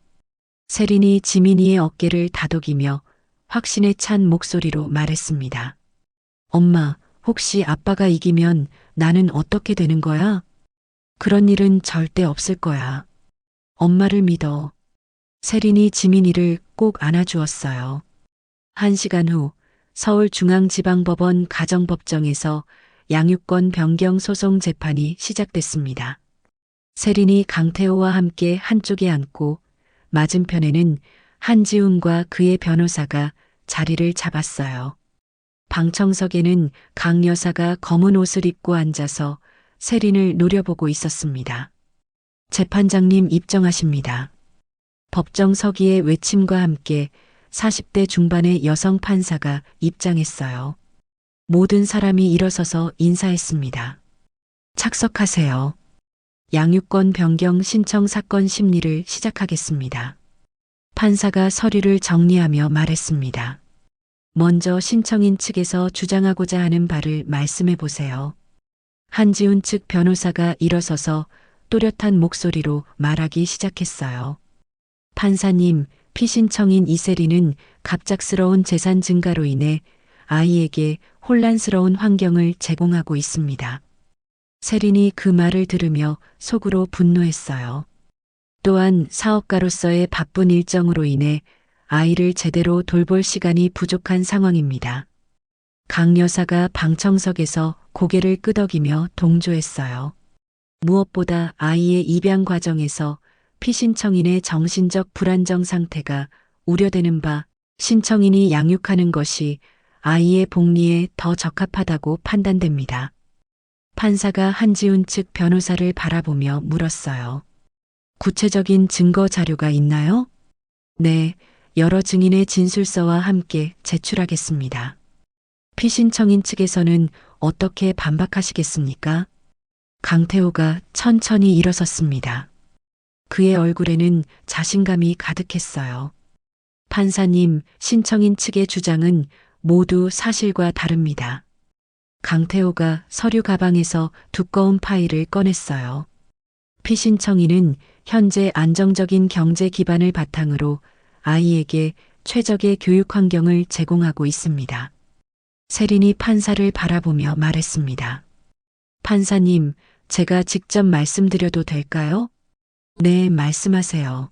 세린이 지민이의 어깨를 다독이며 확신에 찬 목소리로 말했습니다. 엄마, 혹시 아빠가 이기면 나는 어떻게 되는 거야? 그런 일은 절대 없을 거야. 엄마를 믿어. 세린이 지민이를 꼭 안아주었어요. 1시간 후 서울중앙지방법원 가정법정에서 양육권 변경 소송 재판이 시작됐습니다. 세린이 강태호와 함께 한쪽에 앉고 맞은편에는 한지훈과 그의 변호사가 자리를 잡았어요. 방청석에는 강 여사가 검은 옷을 입고 앉아서 세린을 노려보고 있었습니다. 재판장님 입정하십니다. 법정 서기의 외침과 함께 40대 중반의 여성 판사가 입장했어요. 모든 사람이 일어서서 인사했습니다. 착석하세요. 양육권 변경 신청 사건 심리를 시작하겠습니다. 판사가 서류를 정리하며 말했습니다. 먼저 신청인 측에서 주장하고자 하는 바를 말씀해 보세요. 한지훈 측 변호사가 일어서서 또렷한 목소리로 말하기 시작했어요. 판사님, 피신청인 이세리는 갑작스러운 재산 증가로 인해 아이에게 혼란스러운 환경을 제공하고 있습니다. 세린이 그 말을 들으며 속으로 분노했어요. 또한 사업가로서의 바쁜 일정으로 인해 아이를 제대로 돌볼 시간이 부족한 상황입니다. 강 여사가 방청석에서 고개를 끄덕이며 동조했어요. 무엇보다 아이의 입양 과정에서 피신청인의 정신적 불안정 상태가 우려되는 바 신청인이 양육하는 것이 아이의 복리에 더 적합하다고 판단됩니다. 판사가 한지훈 측 변호사를 바라보며 물었어요. 구체적인 증거 자료가 있나요? 네, 여러 증인의 진술서와 함께 제출하겠습니다. 피신청인 측에서는 어떻게 반박하시겠습니까? 강태호가 천천히 일어섰습니다. 그의 얼굴에는 자신감이 가득했어요. 판사님, 신청인 측의 주장은 모두 사실과 다릅니다. 강태호가 서류 가방에서 두꺼운 파일을 꺼냈어요. 피신청인은 현재 안정적인 경제 기반을 바탕으로 아이에게 최적의 교육 환경을 제공하고 있습니다. 세린이 판사를 바라보며 말했습니다. 판사님, 제가 직접 말씀드려도 될까요? 네, 말씀하세요.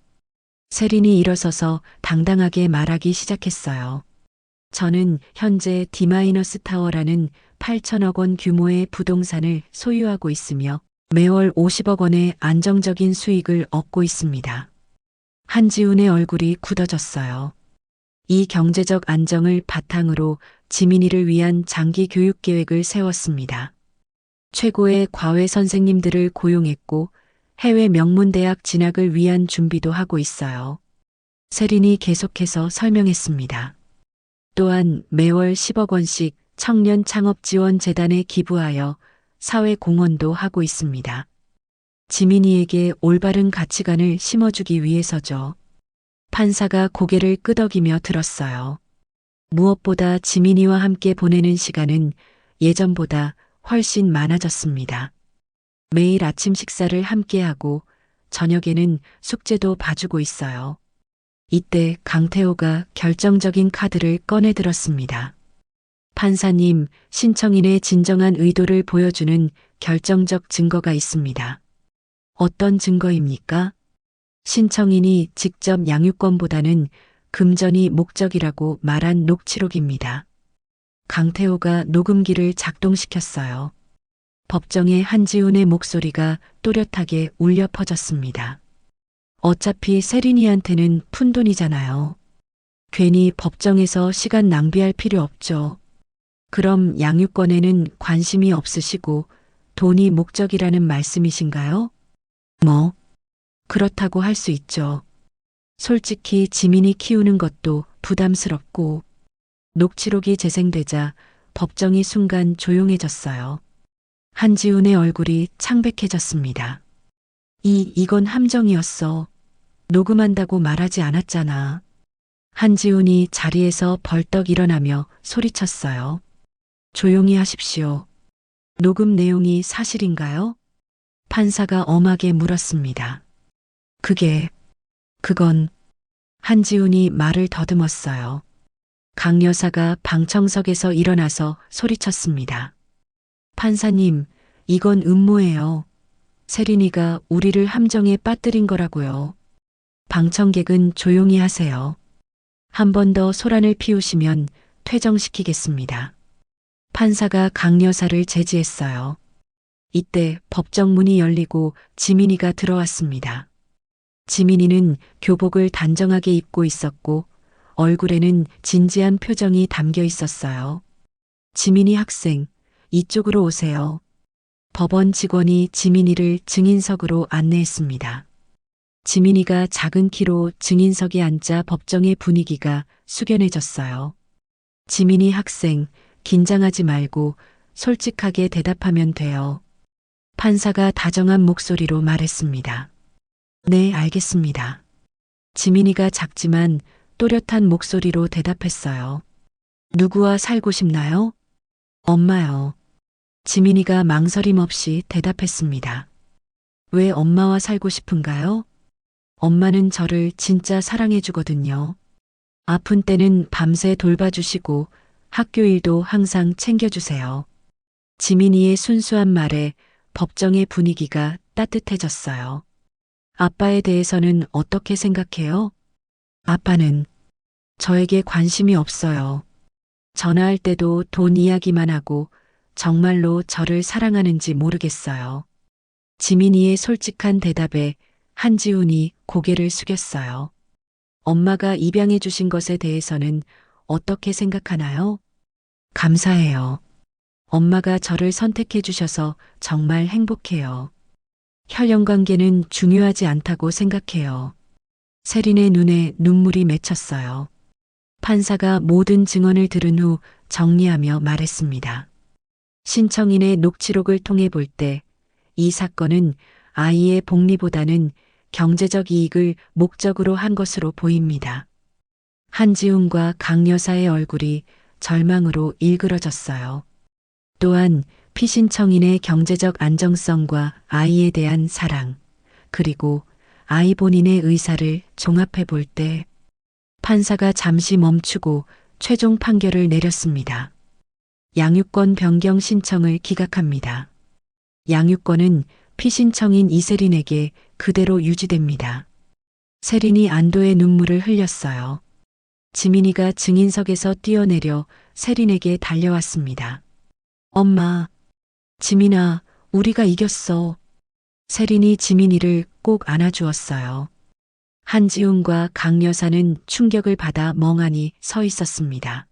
세린이 일어서서 당당하게 말하기 시작했어요. 저는 현재 D-타워라는 8천억 원 규모의 부동산을 소유하고 있으며 매월 50억 원의 안정적인 수익을 얻고 있습니다. 한지훈의 얼굴이 굳어졌어요. 이 경제적 안정을 바탕으로 지민이를 위한 장기 교육 계획을 세웠습니다. 최고의 과외 선생님들을 고용했고 해외 명문대학 진학을 위한 준비도 하고 있어요. 세린이 계속해서 설명했습니다. 또한 매월 10억 원씩 청년 창업 지원 재단에 기부하여 사회 공헌도 하고 있습니다. 지민이에게 올바른 가치관을 심어주기 위해서죠. 판사가 고개를 끄덕이며 들었어요. 무엇보다 지민이와 함께 보내는 시간은 예전보다 훨씬 많아졌습니다. 매일 아침 식사를 함께하고 저녁에는 숙제도 봐주고 있어요. 이때 강태호가 결정적인 카드를 꺼내 들었습니다. 판사님, 신청인의 진정한 의도를 보여주는 결정적 증거가 있습니다. 어떤 증거입니까? 신청인이 직접 양육권보다는 금전이 목적이라고 말한 녹취록입니다. 강태호가 녹음기를 작동시켰어요. 법정의 한지훈의 목소리가 또렷하게 울려 퍼졌습니다. 어차피 세린이한테는 푼돈이잖아요. 괜히 법정에서 시간 낭비할 필요 없죠. 그럼 양육권에는 관심이 없으시고 돈이 목적이라는 말씀이신가요? 뭐, 그렇다고 할 수 있죠. 솔직히 지민이 키우는 것도 부담스럽고. 녹취록이 재생되자 법정이 순간 조용해졌어요. 한지훈의 얼굴이 창백해졌습니다. 이건 함정이었어. 녹음한다고 말하지 않았잖아. 한지훈이 자리에서 벌떡 일어나며 소리쳤어요. 조용히 하십시오. 녹음 내용이 사실인가요? 판사가 엄하게 물었습니다. 그건 한지훈이 말을 더듬었어요. 강 여사가 방청석에서 일어나서 소리쳤습니다. 판사님, 이건 음모예요. 세린이가 우리를 함정에 빠뜨린 거라고요. 방청객은 조용히 하세요. 한 번 더 소란을 피우시면 퇴정시키겠습니다. 판사가 강 여사를 제지했어요. 이때 법정 문이 열리고 지민이가 들어왔습니다. 지민이는 교복을 단정하게 입고 있었고 얼굴에는 진지한 표정이 담겨 있었어요. 지민이 학생, 이쪽으로 오세요. 법원 직원이 지민이를 증인석으로 안내했습니다. 지민이가 작은 키로 증인석에 앉자 법정의 분위기가 숙연해졌어요. 지민이 학생, 긴장하지 말고 솔직하게 대답하면 돼요. 판사가 다정한 목소리로 말했습니다. 네, 알겠습니다. 지민이가 작지만 또렷한 목소리로 대답했어요. 누구와 살고 싶나요? 엄마요. 지민이가 망설임 없이 대답했습니다. 왜 엄마와 살고 싶은가요? 엄마는 저를 진짜 사랑해주거든요. 아픈 때는 밤새 돌봐주시고 학교 일도 항상 챙겨주세요. 지민이의 순수한 말에 법정의 분위기가 따뜻해졌어요. 아빠에 대해서는 어떻게 생각해요? 아빠는 저에게 관심이 없어요. 전화할 때도 돈 이야기만 하고 정말로 저를 사랑하는지 모르겠어요. 지민이의 솔직한 대답에 한지훈이 고개를 숙였어요. 엄마가 입양해 주신 것에 대해서는 어떻게 생각하나요? 감사해요. 엄마가 저를 선택해 주셔서 정말 행복해요. 혈연 관계는 중요하지 않다고 생각해요. 세린의 눈에 눈물이 맺혔어요. 판사가 모든 증언을 들은 후 정리하며 말했습니다. 신청인의 녹취록을 통해 볼 때 이 사건은 아이의 복리보다는 경제적 이익을 목적으로 한 것으로 보입니다. 한지훈과 강 여사의 얼굴이 절망으로 일그러졌어요. 또한 피신청인의 경제적 안정성과 아이에 대한 사랑, 그리고 아이 본인의 의사를 종합해 볼 때 판사가 잠시 멈추고 최종 판결을 내렸습니다. 양육권 변경 신청을 기각합니다. 양육권은 피신청인 이세린에게 그대로 유지됩니다. 세린이 안도의 눈물을 흘렸어요. 지민이가 증인석에서 뛰어내려 세린에게 달려왔습니다. 엄마, 지민아, 우리가 이겼어. 세린이 지민이를 꼭 안아주었어요. 한지훈과 강 여사는 충격을 받아 멍하니 서 있었습니다.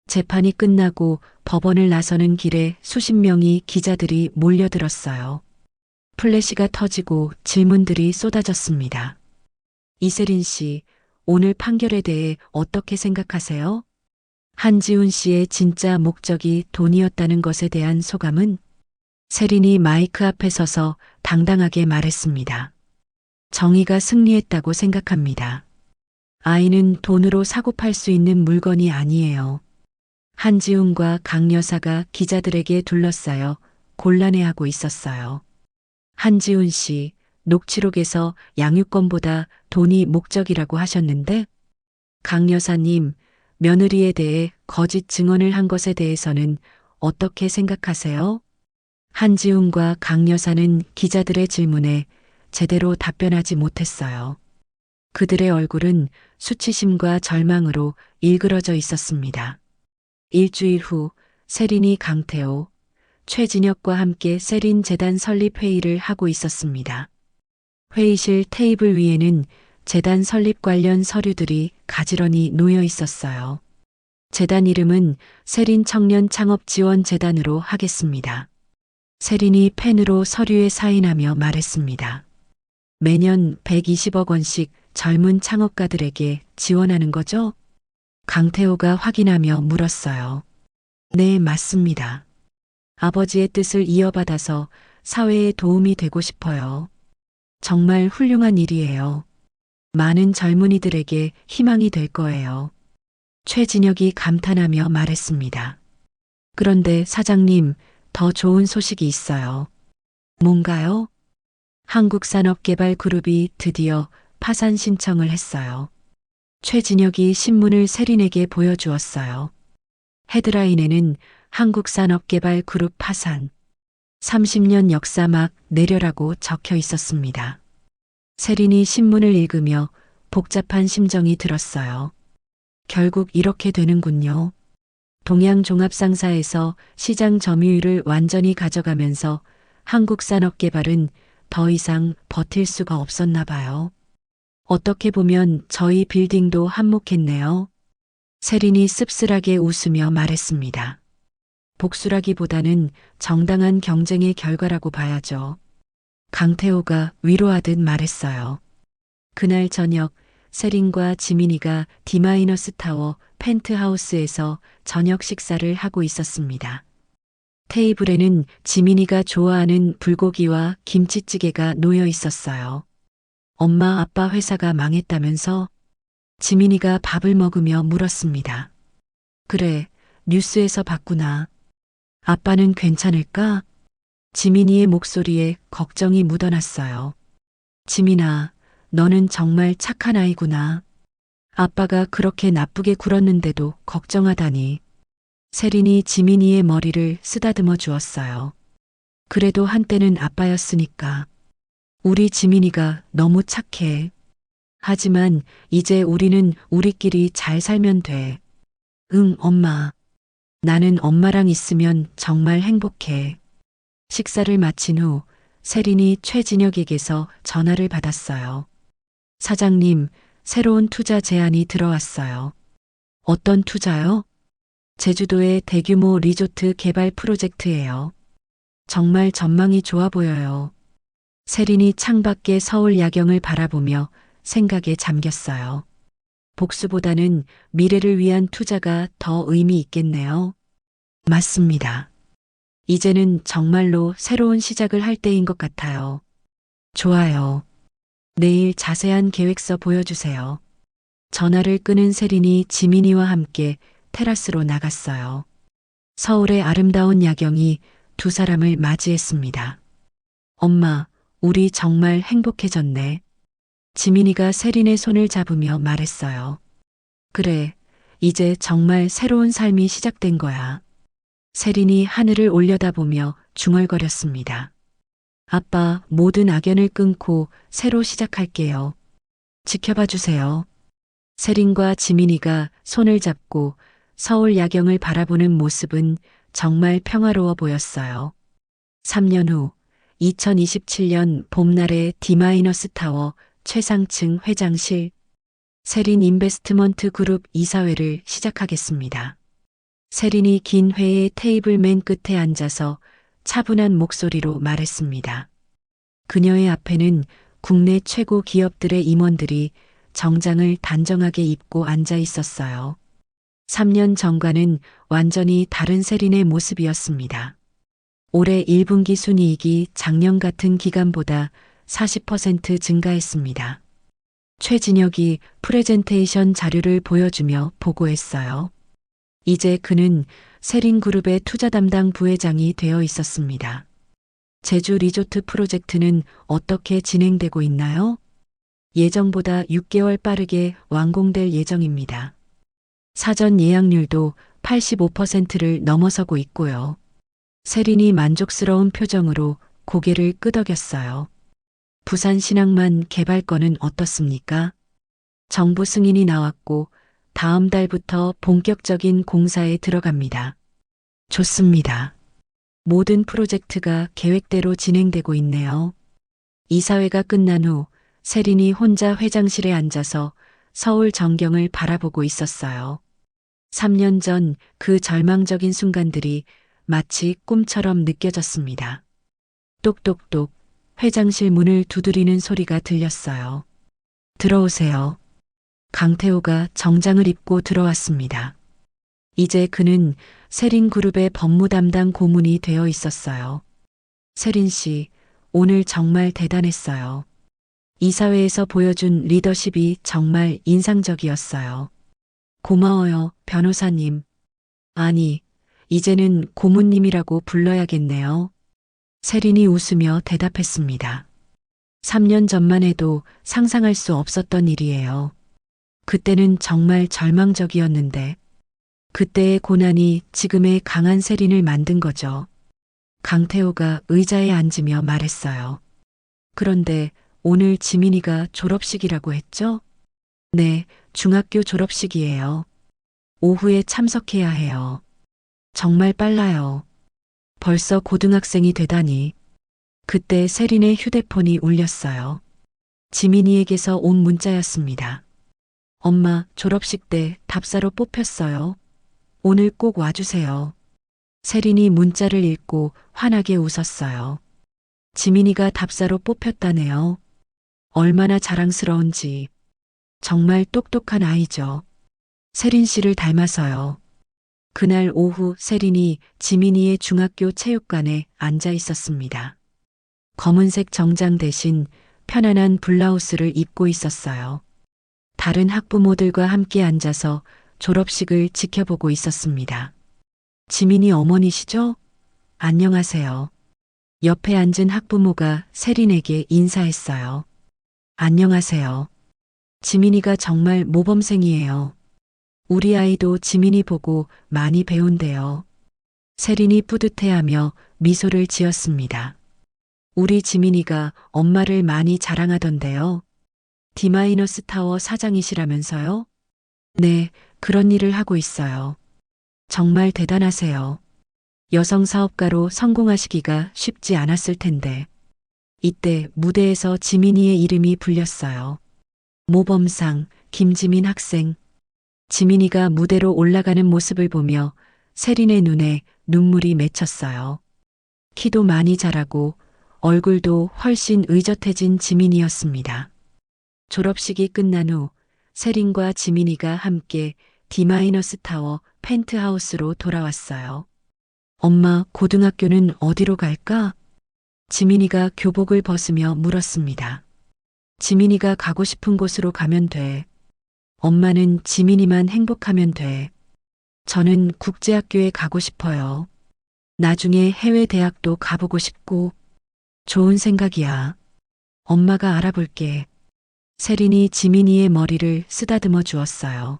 재판이 끝나고 법원을 나서는 길에 수십 명의 기자들이 몰려들었어요. 플래시가 터지고 질문들이 쏟아졌습니다. 이세린 씨, 오늘 판결에 대해 어떻게 생각하세요? 한지훈 씨의 진짜 목적이 돈이었다는 것에 대한 소감은? 세린이 마이크 앞에 서서 당당하게 말했습니다. 정의가 승리했다고 생각합니다. 아이는 돈으로 사고 팔 수 있는 물건이 아니에요. 한지훈과 강 여사가 기자들에게 둘러싸여 곤란해하고 있었어요. 한지훈 씨, 녹취록에서 양육권보다 돈이 목적이라고 하셨는데? 강 여사님, 며느리에 대해 거짓 증언을 한 것에 대해서는 어떻게 생각하세요? 한지훈과 강 여사는 기자들의 질문에 제대로 답변하지 못했어요. 그들의 얼굴은 수치심과 절망으로 일그러져 있었습니다. 일주일 후 세린이 강태호, 최진혁과 함께 세린 재단 설립 회의를 하고 있었습니다. 회의실 테이블 위에는 재단 설립 관련 서류들이 가지런히 놓여 있었어요. 재단 이름은 세린 청년 창업 지원 재단으로 하겠습니다. 세린이 펜으로 서류에 사인하며 말했습니다. 매년 120억 원씩 젊은 창업가들에게 지원하는 거죠? 강태호가 확인하며 물었어요. 네, 맞습니다. 아버지의 뜻을 이어받아서 사회에 도움이 되고 싶어요. 정말 훌륭한 일이에요. 많은 젊은이들에게 희망이 될 거예요. 최진혁이 감탄하며 말했습니다. 그런데 사장님, 더 좋은 소식이 있어요. 뭔가요? 한국산업개발그룹이 드디어 파산 신청을 했어요. 최진혁이 신문을 세린에게 보여주었어요. 헤드라인에는 한국산업개발그룹 파산, 30년 역사 막 내려라고 적혀 있었습니다. 세린이 신문을 읽으며 복잡한 심정이 들었어요. 결국 이렇게 되는군요. 동양종합상사에서 시장 점유율을 완전히 가져가면서 한국 산업 개발은 더 이상 버틸 수가 없었나 봐요. 어떻게 보면 저희 빌딩도 한몫했네요. 세린이 씁쓸하게 웃으며 말했습니다. 복수라기보다는 정당한 경쟁의 결과라고 봐야죠. 강태호가 위로하듯 말했어요. 그날 저녁 세린과 지민이가 D-타워 펜트하우스에서 저녁 식사를 하고 있었습니다. 테이블에는 지민이가 좋아하는 불고기와 김치찌개가 놓여 있었어요. 엄마 아빠 회사가 망했다면서? 지민이가 밥을 먹으며 물었습니다. 그래, 뉴스에서 봤구나. 아빠는 괜찮을까? 지민이의 목소리에 걱정이 묻어났어요. 지민아, 너는 정말 착한 아이구나. 아빠가 그렇게 나쁘게 굴었는데도 걱정하다니. 세린이 지민이의 머리를 쓰다듬어 주었어요. 그래도 한때는 아빠였으니까. 우리 지민이가 너무 착해. 하지만 이제 우리는 우리끼리 잘 살면 돼. 응, 엄마. 나는 엄마랑 있으면 정말 행복해. 식사를 마친 후 세린이 최진혁에게서 전화를 받았어요. 사장님, 새로운 투자 제안이 들어왔어요. 어떤 투자요? 제주도의 대규모 리조트 개발 프로젝트예요. 정말 전망이 좋아 보여요. 세린이 창밖의 서울 야경을 바라보며 생각에 잠겼어요. 복수보다는 미래를 위한 투자가 더 의미 있겠네요. 맞습니다. 이제는 정말로 새로운 시작을 할 때인 것 같아요. 좋아요. 내일 자세한 계획서 보여주세요. 전화를 끊은 세린이 지민이와 함께 테라스로 나갔어요. 서울의 아름다운 야경이 두 사람을 맞이했습니다. 엄마, 우리 정말 행복해졌네. 지민이가 세린의 손을 잡으며 말했어요. 그래, 이제 정말 새로운 삶이 시작된 거야. 세린이 하늘을 올려다보며 중얼거렸습니다. 아빠, 모든 악연을 끊고 새로 시작할게요. 지켜봐 주세요. 세린과 지민이가 손을 잡고 서울 야경을 바라보는 모습은 정말 평화로워 보였어요. 3년 후 2027년 봄날의 D-타워 최상층 회장실 세린 인베스트먼트 그룹 이사회를 시작하겠습니다. 세린이 긴 회의 테이블 맨 끝에 앉아서 차분한 목소리로 말했습니다. 그녀의 앞에는 국내 최고 기업들의 임원들이 정장을 단정하게 입고 앉아 있었어요. 3년 전과는 완전히 다른 세린의 모습이었습니다. 올해 1분기 순이익이 작년 같은 기간보다 40% 증가했습니다. 최진혁이 프레젠테이션 자료를 보여주며 보고했어요. 이제 그는 세린그룹의 투자 담당 부회장이 되어 있었습니다. 제주 리조트 프로젝트는 어떻게 진행되고 있나요? 예정보다 6개월 빠르게 완공될 예정입니다. 사전 예약률도 85%를 넘어서고 있고요. 세린이 만족스러운 표정으로 고개를 끄덕였어요. 부산 신항만 개발권은 어떻습니까? 정부 승인이 나왔고 다음 달부터 본격적인 공사에 들어갑니다. 좋습니다. 모든 프로젝트가 계획대로 진행되고 있네요. 이사회가 끝난 후 세린이 혼자 회장실에 앉아서 서울 전경을 바라보고 있었어요. 3년 전 그 절망적인 순간들이 마치 꿈처럼 느껴졌습니다. 똑똑똑 회장실 문을 두드리는 소리가 들렸어요. 들어오세요. 강태호가 정장을 입고 들어왔습니다. 이제 그는 세린그룹의 법무 담당 고문이 되어 있었어요. 세린 씨, 오늘 정말 대단했어요. 이사회에서 보여준 리더십이 정말 인상적이었어요. 고마워요, 변호사님. 아니, 이제는 고문님이라고 불러야겠네요. 세린이 웃으며 대답했습니다. 3년 전만 해도 상상할 수 없었던 일이에요. 그때는 정말 절망적이었는데 그때의 고난이 지금의 강한 세린을 만든 거죠. 강태호가 의자에 앉으며 말했어요. 그런데 오늘 지민이가 졸업식이라고 했죠? 네, 중학교 졸업식이에요. 오후에 참석해야 해요. 정말 빨라요. 벌써 고등학생이 되다니. 그때 세린의 휴대폰이 울렸어요. 지민이에게서 온 문자였습니다. 엄마, 졸업식 때 답사로 뽑혔어요. 오늘 꼭 와주세요. 세린이 문자를 읽고 환하게 웃었어요. 지민이가 답사로 뽑혔다네요. 얼마나 자랑스러운지. 정말 똑똑한 아이죠. 세린 씨를 닮아서요. 그날 오후 세린이 지민이의 중학교 체육관에 앉아 있었습니다. 검은색 정장 대신 편안한 블라우스를 입고 있었어요. 다른 학부모들과 함께 앉아서 졸업식을 지켜보고 있었습니다. 지민이 어머니시죠? 안녕하세요. 옆에 앉은 학부모가 세린에게 인사했어요. 안녕하세요. 지민이가 정말 모범생이에요. 우리 아이도 지민이 보고 많이 배운대요. 세린이 뿌듯해하며 미소를 지었습니다. 우리 지민이가 엄마를 많이 자랑하던데요. D-타워 사장이시라면서요? 네, 그런 일을 하고 있어요. 정말 대단하세요. 여성 사업가로 성공하시기가 쉽지 않았을 텐데. 이때 무대에서 지민이의 이름이 불렸어요. 모범상 김지민 학생. 지민이가 무대로 올라가는 모습을 보며 세린의 눈에 눈물이 맺혔어요. 키도 많이 자라고 얼굴도 훨씬 의젓해진 지민이였습니다. 졸업식이 끝난 후 세린과 지민이가 함께 D-타워 펜트하우스로 돌아왔어요. 엄마, 고등학교는 어디로 갈까? 지민이가 교복을 벗으며 물었습니다. 지민이가 가고 싶은 곳으로 가면 돼. 엄마는 지민이만 행복하면 돼. 저는 국제학교에 가고 싶어요. 나중에 해외 대학도 가보고 싶고. 좋은 생각이야. 엄마가 알아볼게. 세린이 지민이의 머리를 쓰다듬어 주었어요.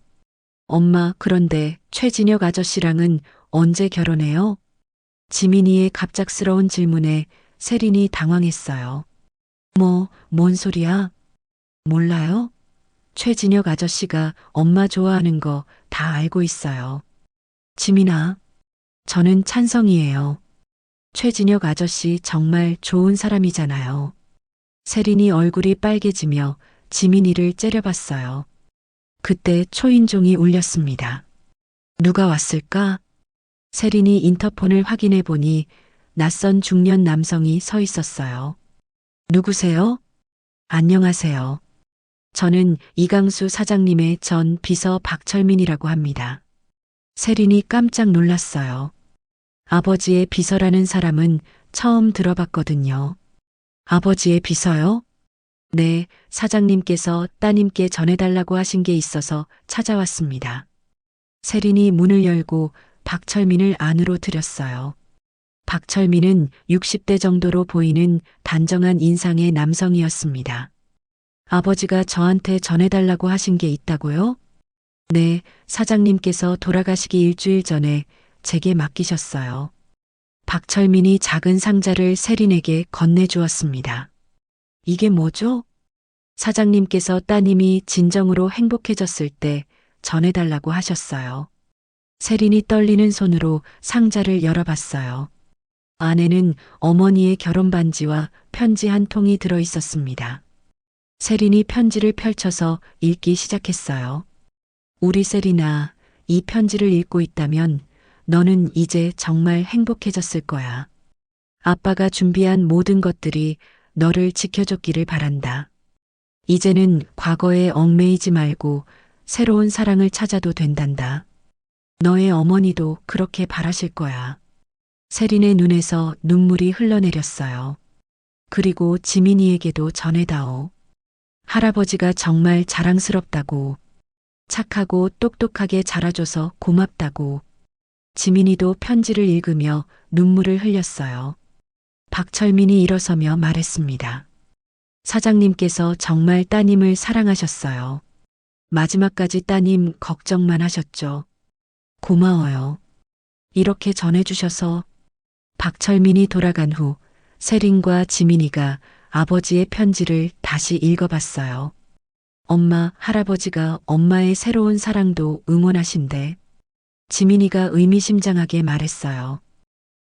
엄마, 그런데 최진혁 아저씨랑은 언제 결혼해요? 지민이의 갑작스러운 질문에 세린이 당황했어요. 뭔 소리야? 몰라요? 최진혁 아저씨가 엄마 좋아하는 거 다 알고 있어요. 지민아, 저는 찬성이에요. 최진혁 아저씨 정말 좋은 사람이잖아요. 세린이 얼굴이 빨개지며 지민이를 째려봤어요. 그때 초인종이 울렸습니다. 누가 왔을까? 세린이 인터폰을 확인해 보니 낯선 중년 남성이 서 있었어요. 누구세요? 안녕하세요. 저는 이강수 사장님의 전 비서 박철민이라고 합니다. 세린이 깜짝 놀랐어요. 아버지의 비서라는 사람은 처음 들어봤거든요. 아버지의 비서요? 네, 사장님께서 따님께 전해달라고 하신 게 있어서 찾아왔습니다. 세린이 문을 열고 박철민을 안으로 들였어요. 박철민은 60대 정도로 보이는 단정한 인상의 남성이었습니다. 아버지가 저한테 전해달라고 하신 게 있다고요? 네, 사장님께서 돌아가시기 일주일 전에 제게 맡기셨어요. 박철민이 작은 상자를 세린에게 건네주었습니다. 이게 뭐죠? 사장님께서 따님이 진정으로 행복해졌을 때 전해달라고 하셨어요. 세린이 떨리는 손으로 상자를 열어봤어요. 안에는 어머니의 결혼 반지와 편지 한 통이 들어 있었습니다. 세린이 편지를 펼쳐서 읽기 시작했어요. 우리 세린아, 이 편지를 읽고 있다면 너는 이제 정말 행복해졌을 거야. 아빠가 준비한 모든 것들이 너를 지켜줬기를 바란다. 이제는 과거에 얽매이지 말고 새로운 사랑을 찾아도 된단다. 너의 어머니도 그렇게 바라실 거야. 세린의 눈에서 눈물이 흘러내렸어요. 그리고 지민이에게도 전해다오. 할아버지가 정말 자랑스럽다고, 착하고 똑똑하게 자라줘서 고맙다고. 지민이도 편지를 읽으며 눈물을 흘렸어요. 박철민이 일어서며 말했습니다. 사장님께서 정말 따님을 사랑하셨어요. 마지막까지 따님 걱정만 하셨죠. 고마워요. 이렇게 전해주셔서. 박철민이 돌아간 후 세린과 지민이가 아버지의 편지를 다시 읽어봤어요. 엄마, 할아버지가 엄마의 새로운 사랑도 응원하신대. 지민이가 의미심장하게 말했어요.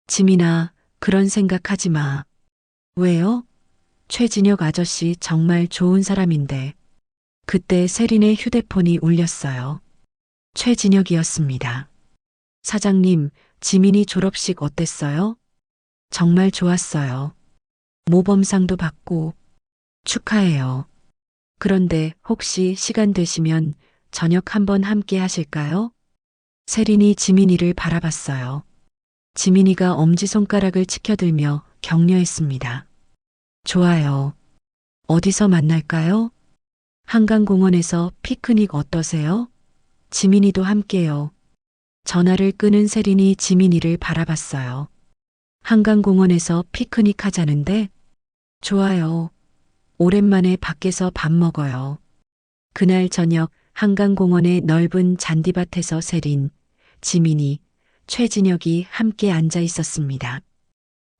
지민아, 그런 생각하지 마. 왜요? 최진혁 아저씨 정말 좋은 사람인데. 그때 세린의 휴대폰이 울렸어요. 최진혁이었습니다. 사장님, 지민이 졸업식 어땠어요? 정말 좋았어요. 모범상도 받고 축하해요. 그런데 혹시 시간 되시면 저녁 한번 함께 하실까요? 세린이 지민이를 바라봤어요. 지민이가 엄지손가락을 치켜들며 격려했습니다. 좋아요. 어디서 만날까요? 한강공원에서 피크닉 어떠세요? 지민이도 함께요. 전화를 끊은 세린이 지민이를 바라봤어요. 한강공원에서 피크닉 하자는데? 좋아요. 오랜만에 밖에서 밥 먹어요. 그날 저녁 한강공원의 넓은 잔디밭에서 세린, 지민이, 최진혁이 함께 앉아 있었습니다.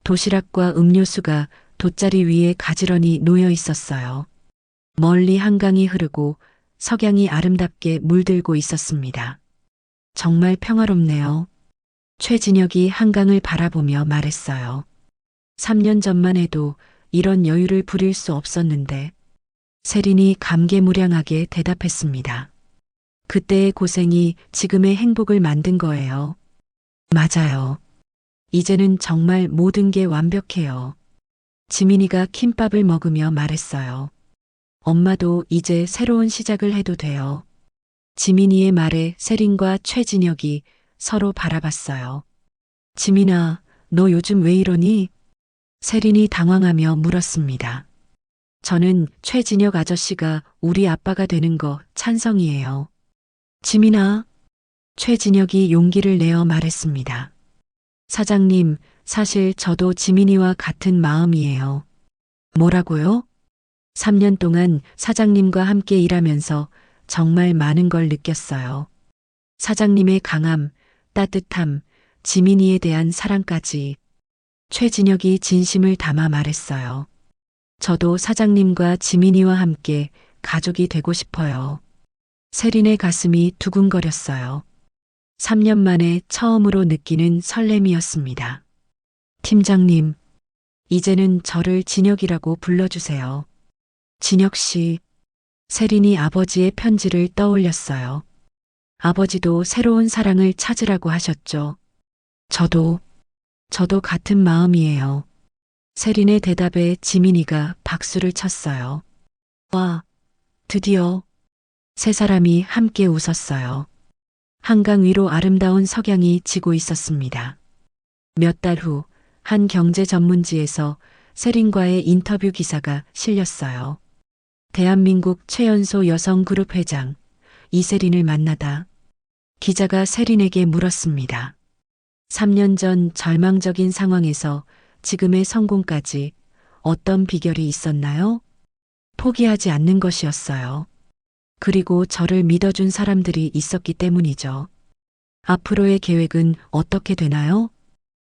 도시락과 음료수가 돗자리 위에 가지런히 놓여 있었어요. 멀리 한강이 흐르고 석양이 아름답게 물들고 있었습니다. 정말 평화롭네요. 최진혁이 한강을 바라보며 말했어요. 3년 전만 해도 이런 여유를 부릴 수 없었는데 세린이 감개무량하게 대답했습니다. 그때의 고생이 지금의 행복을 만든 거예요. 맞아요. 이제는 정말 모든 게 완벽해요. 지민이가 김밥을 먹으며 말했어요. 엄마도 이제 새로운 시작을 해도 돼요. 지민이의 말에 세린과 최진혁이 서로 바라봤어요. 지민아, 너 요즘 왜 이러니? 세린이 당황하며 물었습니다. 저는 최진혁 아저씨가 우리 아빠가 되는 거 찬성이에요. 지민아, 최진혁이 용기를 내어 말했습니다. 사장님, 사실 저도 지민이와 같은 마음이에요. 뭐라고요? 3년 동안 사장님과 함께 일하면서 정말 많은 걸 느꼈어요. 사장님의 강함, 따뜻함, 지민이에 대한 사랑까지. 최진혁이 진심을 담아 말했어요. 저도 사장님과 지민이와 함께 가족이 되고 싶어요. 세린의 가슴이 두근거렸어요. 3년 만에 처음으로 느끼는 설렘이었습니다. 팀장님, 이제는 저를 진혁이라고 불러주세요. 진혁 씨, 세린이 아버지의 편지를 떠올렸어요. 아버지도 새로운 사랑을 찾으라고 하셨죠. 저도 같은 마음이에요. 세린의 대답에 지민이가 박수를 쳤어요. 와, 드디어 세 사람이 함께 웃었어요. 한강 위로 아름다운 석양이 지고 있었습니다. 몇 달 후 한 경제 전문지에서 세린과의 인터뷰 기사가 실렸어요. 대한민국 최연소 여성그룹 회장 이세린을 만나다. 기자가 세린에게 물었습니다. 3년 전 절망적인 상황에서 지금의 성공까지 어떤 비결이 있었나요? 포기하지 않는 것이었어요. 그리고 저를 믿어준 사람들이 있었기 때문이죠. 앞으로의 계획은 어떻게 되나요?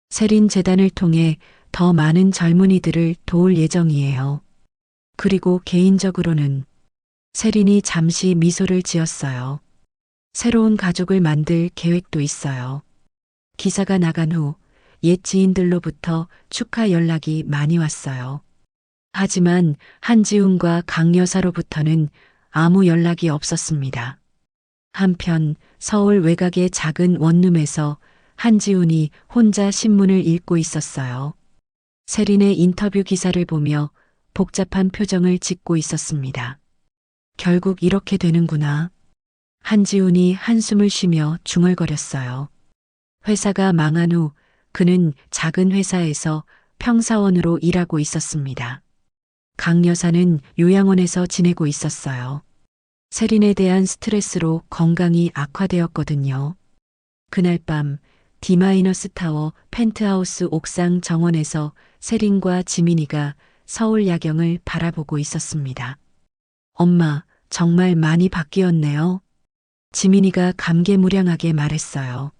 세린 재단을 통해 더 많은 젊은이들을 도울 예정이에요. 그리고 개인적으로는 세린이 잠시 미소를 지었어요. 새로운 가족을 만들 계획도 있어요. 기사가 나간 후 옛 지인들로부터 축하 연락이 많이 왔어요. 하지만 한지훈과 강 여사로부터는 아무 연락이 없었습니다. 한편 서울 외곽의 작은 원룸에서 한지훈이 혼자 신문을 읽고 있었어요. 세린의 인터뷰 기사를 보며 복잡한 표정을 짓고 있었습니다. 결국 이렇게 되는구나. 한지훈이 한숨을 쉬며 중얼거렸어요. 회사가 망한 후 그는 작은 회사에서 평사원으로 일하고 있었습니다. 강 여사는 요양원에서 지내고 있었어요. 세린에 대한 스트레스로 건강이 악화되었거든요. 그날 밤 D-타워 펜트하우스 옥상 정원에서 세린과 지민이가 서울 야경을 바라보고 있었습니다. 엄마, 정말 많이 바뀌었네요. 지민이가 감개무량하게 말했어요.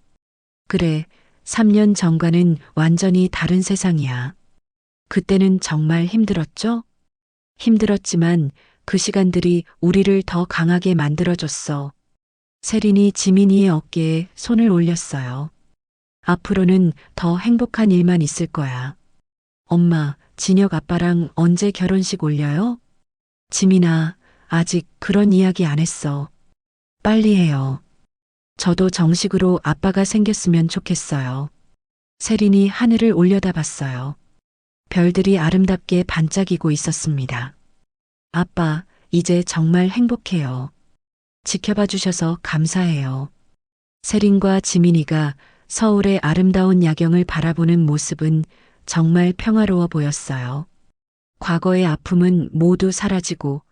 그래, 3년 전과는 완전히 다른 세상이야. 그때는 정말 힘들었죠? 힘들었지만 그 시간들이 우리를 더 강하게 만들어줬어. 세린이 지민이의 어깨에 손을 올렸어요. 앞으로는 더 행복한 일만 있을 거야. 엄마, 진혁 아빠랑 언제 결혼식 올려요? 지민아, 아직 그런 이야기 안 했어. 빨리 해요. 저도 정식으로 아빠가 생겼으면 좋겠어요. 세린이 하늘을 올려다봤어요. 별들이 아름답게 반짝이고 있었습니다. 아빠, 이제 정말 행복해요. 지켜봐 주셔서 감사해요. 세린과 지민이가 서울의 아름다운 야경을 바라보는 모습은 정말 평화로워 보였어요. 과거의 아픔은 모두 사라지고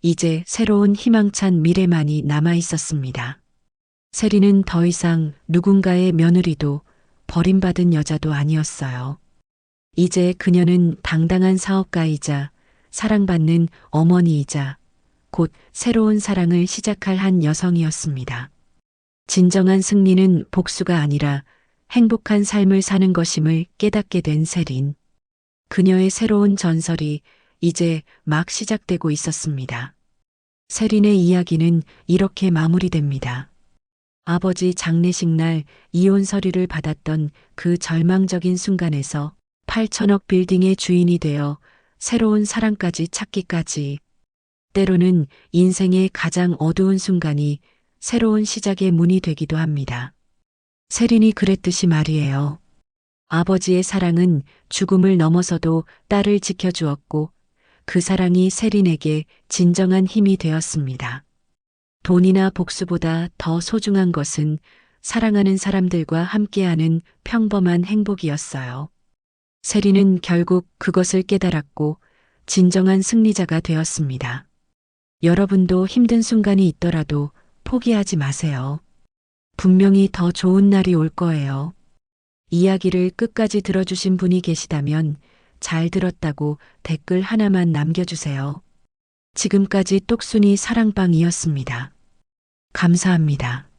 이제 새로운 희망찬 미래만이 남아 있었습니다. 세린은 더 이상 누군가의 며느리도 버림받은 여자도 아니었어요. 이제 그녀는 당당한 사업가이자 사랑받는 어머니이자 곧 새로운 사랑을 시작할 한 여성이었습니다. 진정한 승리는 복수가 아니라 행복한 삶을 사는 것임을 깨닫게 된 세린. 그녀의 새로운 전설이 이제 막 시작되고 있었습니다. 세린의 이야기는 이렇게 마무리됩니다. 아버지 장례식 날 이혼 서류를 받았던 그 절망적인 순간에서 8천억 빌딩의 주인이 되어 새로운 사랑까지 찾기까지 때로는 인생의 가장 어두운 순간이 새로운 시작의 문이 되기도 합니다. 세린이 그랬듯이 말이에요. 아버지의 사랑은 죽음을 넘어서도 딸을 지켜주었고 그 사랑이 세린에게 진정한 힘이 되었습니다. 돈이나 복수보다 더 소중한 것은 사랑하는 사람들과 함께하는 평범한 행복이었어요. 세린은 결국 그것을 깨달았고 진정한 승리자가 되었습니다. 여러분도 힘든 순간이 있더라도 포기하지 마세요. 분명히 더 좋은 날이 올 거예요. 이야기를 끝까지 들어주신 분이 계시다면 잘 들었다고 댓글 하나만 남겨주세요. 지금까지 똑순이 사랑방이었습니다. 감사합니다.